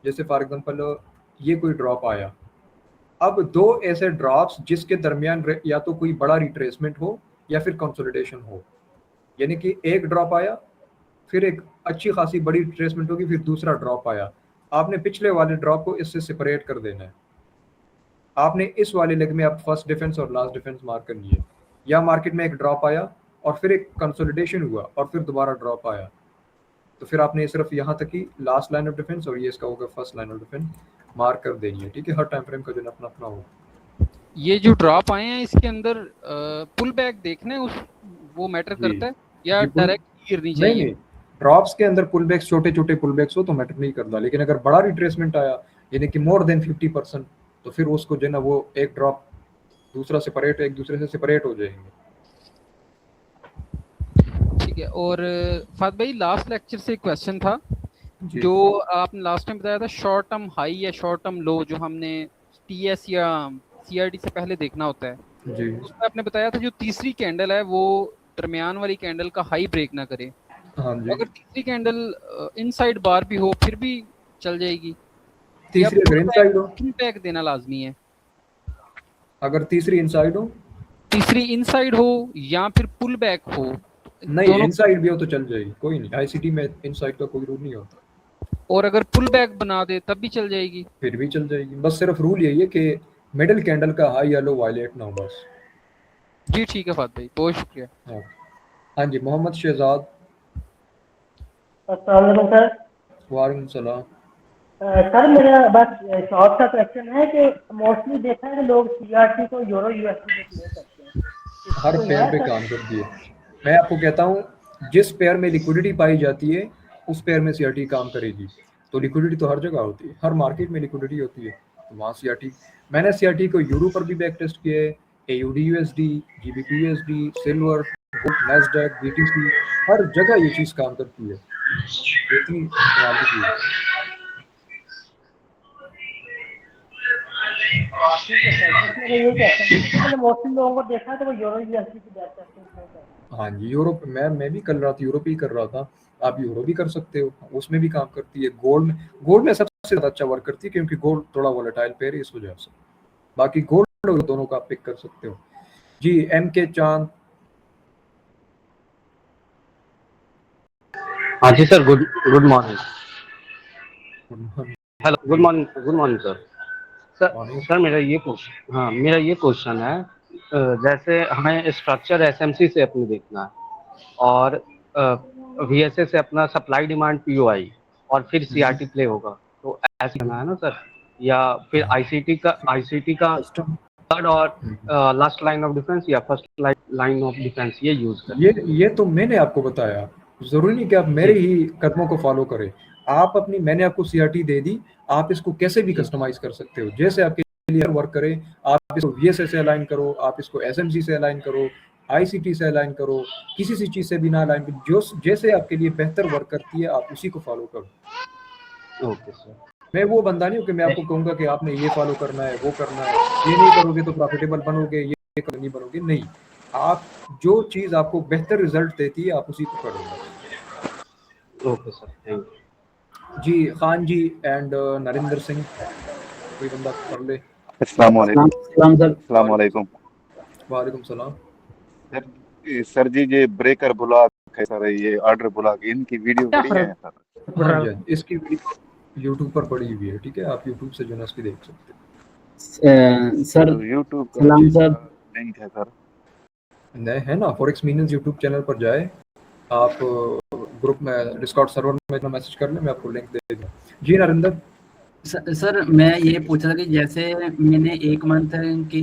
जैसे फॉर एग्जांपल ये कोई ड्रॉप आया, अब दो ऐसे ड्रॉप्स जिसके दरमियान या तो कोई बड़ा रिट्रेसमेंट हो या फिर कंसोलिडेशन हो। यानी कि एक ड्रॉप आया, फिर एक अच्छी खासी बड़ी रिट्रेसमेंट होगी, फिर दूसरा ड्रॉप आया, आपने पिछले वाले ड्रॉप को इससे सेपरेट कर देना है। आपने इस वाले लेग में आप फर्स्ट डिफेंस और लास्ट डिफेंस मार्क करनी है। या मार्केट में एक ड्रॉप आया और फिर एक कंसोलिडेशन हुआ और फिर दोबारा ड्रॉप आया, तो फिर आपने सिर्फ यहाँ तक ही लास्ट लाइन ऑफ डिफेंस और ये इसका होगा first line of defence mark कर देनी है, ठीक है। हर टाइम फ्रेम का जो है अपना अपना होगा। ये जो ड्रॉप आए हैं इसके अंदर पुल बैक देखना है, उस वो मैटर जी करता है या जी डायरेक्ट गिरनी नहीं चाहिए? नहीं, ड्रॉप्स के अंदर पुल बैक्स छोटे छोटे पुल बैक्स हो तो मैटर नहीं करता, लेकिन अगर बड़ा रिट्रेसमेंट आया यानी कि मोर देन 50%, तो फिर उसको जो है ना वो एक ड्रॉप दूसरा सेपरेट एक दूसरे से सेपरेट हो जाएंगे। ठीक है। और फहद भाई लास्ट लेक्चर से एक क्वेश्चन था, जी जो आपने लास्ट टाइम बताया था शॉर्ट टर्म हाई या शॉर्ट टर्म लो, जो हमने टीएस या सीआरटी से पहले देखना होता है, जी उसमें आपने बताया था जो तीसरी कैंडल है वो दरमियान वाली कैंडल का हाई ब्रेक ना करे। हाँ जी। अगर तीसरी कैंडल इनसाइड बार भी हो फिर भी चल जाएगी, या तीसरी अगर इनसाइड हो, पुल बैक देना लाजमी है? अगर तीसरी इनसाइड हो, तीसरी इनसाइड हो या फिर पुल बैक हो, नहीं दोनों। इनसाइड भी हो तो चल जाएगी, कोई नहीं। आईसीटी में इनसाइड का कोई रूल नहीं होता, और अगर पुल बैक बना दे तब भी चल जाएगी? फिर भी चल जाएगी। बस सिर्फ रूल यही है कि मिडिल कैंडल का हाई या लो वायलेट ना हो बस। जी ठीक है फहद भाई, बहुत शुक्रिया। हाँ हाँ जी। मोहम्मद शहजाद। अस्सलाम वालेकुम सर। वालेकुम सलाम। सर मेरा बस शॉर्ट सा क्वेश्चन है कि मोस्टली देखा है कि लोग सीआरटी को यूरो यूएसडी पे प्ले करते हैं, इसका हर कोई पेयर है पे सर? काम करती है। मैं आपको कहता हूँ जिस पेयर में लिक्विडिटी पाई जाती है उस पेयर में सीआरटी काम करेगी। तो लिक्विडिटी तो हर जगह होती है, हर मार्केट में लिक्विडिटी होती है, तो वहाँ सीआरटी। मैंने सीआरटी को यूरो पर भी बैक टेस्ट किया है, AUD USD, GBP USD, silver, Nasdaq, BTC, हर जगह ये चीज़ काम करती है। ये इतनी कमाल की चीज़ है। ठीक है सर, बस मेरा यही क्वेश्चन था। मैंने मोस्टली लोगों को देखा है तो वो यूरो यूएसडी की बैक टेस्टिंग प्ले करते हैं। हाँ जी, यूरोप मैं भी कर रहा था, यूरोप ही कर रहा था। आप यूरो भी कर सकते हो, उसमें भी काम करती है। गोल्ड में सबसे ज़्यादा अच्छा वर्क करती है क्योंकि गोल्ड थोड़ा वोलेटाइल पेयर है इस वजह से। बाकी गोल्ड और दोनों का आप पिक कर सकते हो। G M K Chand. हाँ जी sir, good good morning. Morning. Hello, good morning sir. Sir मेरा ये क्वेश्चन है, जैसे हमें स्ट्रक्चर एसएमसी से अपनी देखना है और वीएसए से अपना सप्लाई डिमांड पीओआई और फिर सीआरटी प्ले होगा, तो ऐसे करना है ना सर? या फिर आईसीटी का कस्टम। थर्ड और लास्ट लाइन ऑफ डिफेंस या फर्स्ट लाइन ऑफ डिफेंस ये यूज करें? ये तो मैंने आपको बताया, जरूरी नहीं कि आप मेरे ही कदमों को फॉलो करें। आप अपनी, मैंने आपको सीआरटी दे दी, आप इसको कैसे भी जी कस्टमाइज कर सकते हो जैसे आपके लिए वर्क करे। आप इसको VSA से अलाइन करो, आप इसको SMC से अलाइन करो, ICT से अलाइन करो, किसी सी चीज से भी ना अलाइन करो, जो जैसे आपके लिए बेहतर वर्क करती है आप उसी को फॉलो करो। Okay sir. मैं वो बंदा नहीं हूँ कि मैं आपको कहूंगा कि आपने ये फॉलो करना है, वो करना है, ये नहीं करोगे तो प्रॉफिटेबल बनोगे, ये नहीं बनोगे, नहीं। आप जो चीज आपको बेहतर रिजल्ट देती है आप उसी को करोगे। Okay sir, thank you ji. Khan ji and Narendra Singh, कोई बंदा कर ले। अस्सलाम वालेकुम। अस्सलाम वालेकुम। वालेकुम सलाम। सर जी ये ब्रेकर ब्लॉग है सर, ये ऑर्डर ब्लॉग, इनकी वीडियो बढ़िया है सर। हाँ जी, इसकी वीडियो YouTube पर पड़ी हुई है, ठीक है, आप YouTube से जो है उसकी देख सकते हैं। सर YouTube सलाम सर। लिंक है सर, नहीं है ना, फॉरेक्स मीनियंस YouTube चैनल पर जाए, आप ग्रुप में डिस्कॉर्ड सर्वर में मैसेज कर लें, मैं आपको लिंक दे दूँ। जी नरेंद्र। सर मैं ये पूछ रहा था कि जैसे मैंने 1 मंथ की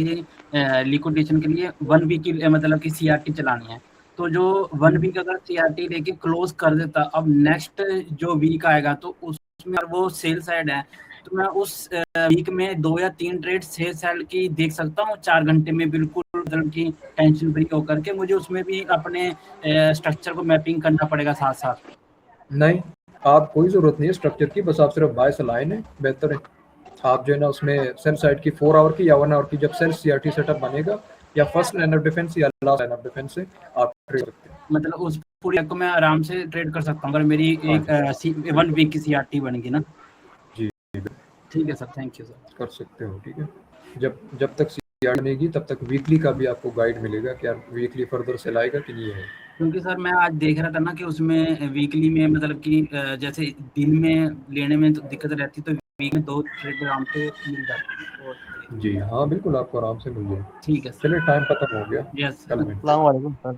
लिक्विडेशन के लिए 1 वीक की मतलब कि CRT चलानी है, तो जो 1 वीक अगर CRT लेके क्लोज कर देता, अब नेक्स्ट जो वीक आएगा तो उसमें वो सेल साइड है, तो मैं उस वीक में 2 या 3 ट्रेड सेल साइड की देख सकता हूँ 4 घंटे में, बिल्कुल मतलब कि टेंशन फ्री होकर के। मुझे उसमें भी अपने स्ट्रक्चर को मैपिंग करना पड़ेगा साथ साथ? नहीं, आप कोई जरूरत नहीं है स्ट्रक्चर की, बस आप सिर्फ बाय से लाइन है, बेहतर है। आप जो है ना उसमें सेल साइड की 4 आवर की या 1 आवर की जब सेल CRT सेटअप बनेगा, या फर्स्ट लाइन ऑफ डिफेंस या लास्ट लाइन ऑफ डिफेंस से आप ट्रेड सकते हैं। मतलब उस पूरी को मैं आराम से ट्रेड कर सकता हूँ अगर मेरी एक 1 वीक की CRT बनेगी ना? जी ठीक है सर, थैंक यू सर। कर सकते हो, ठीक है। जब तक CRT बनेगी तब तक वीकली का भी आपको गाइड मिलेगा कि यार वीकली फर्दर सेल आएगा कि नहीं है। क्योंकि सर मैं आज देख रहा था ना कि उसमें वीकली में मतलब कि जैसे दिन में लेने में तो दिक्कत रहती, तो वीक में 2 ट्रेड आराम से मिल जाती। जी हाँ बिल्कुल, आपको आराम से मिल जाए। ठीक है चलिए टाइम खत्म हो गया, यस कल में। अस्सलाम वालेकुम सर।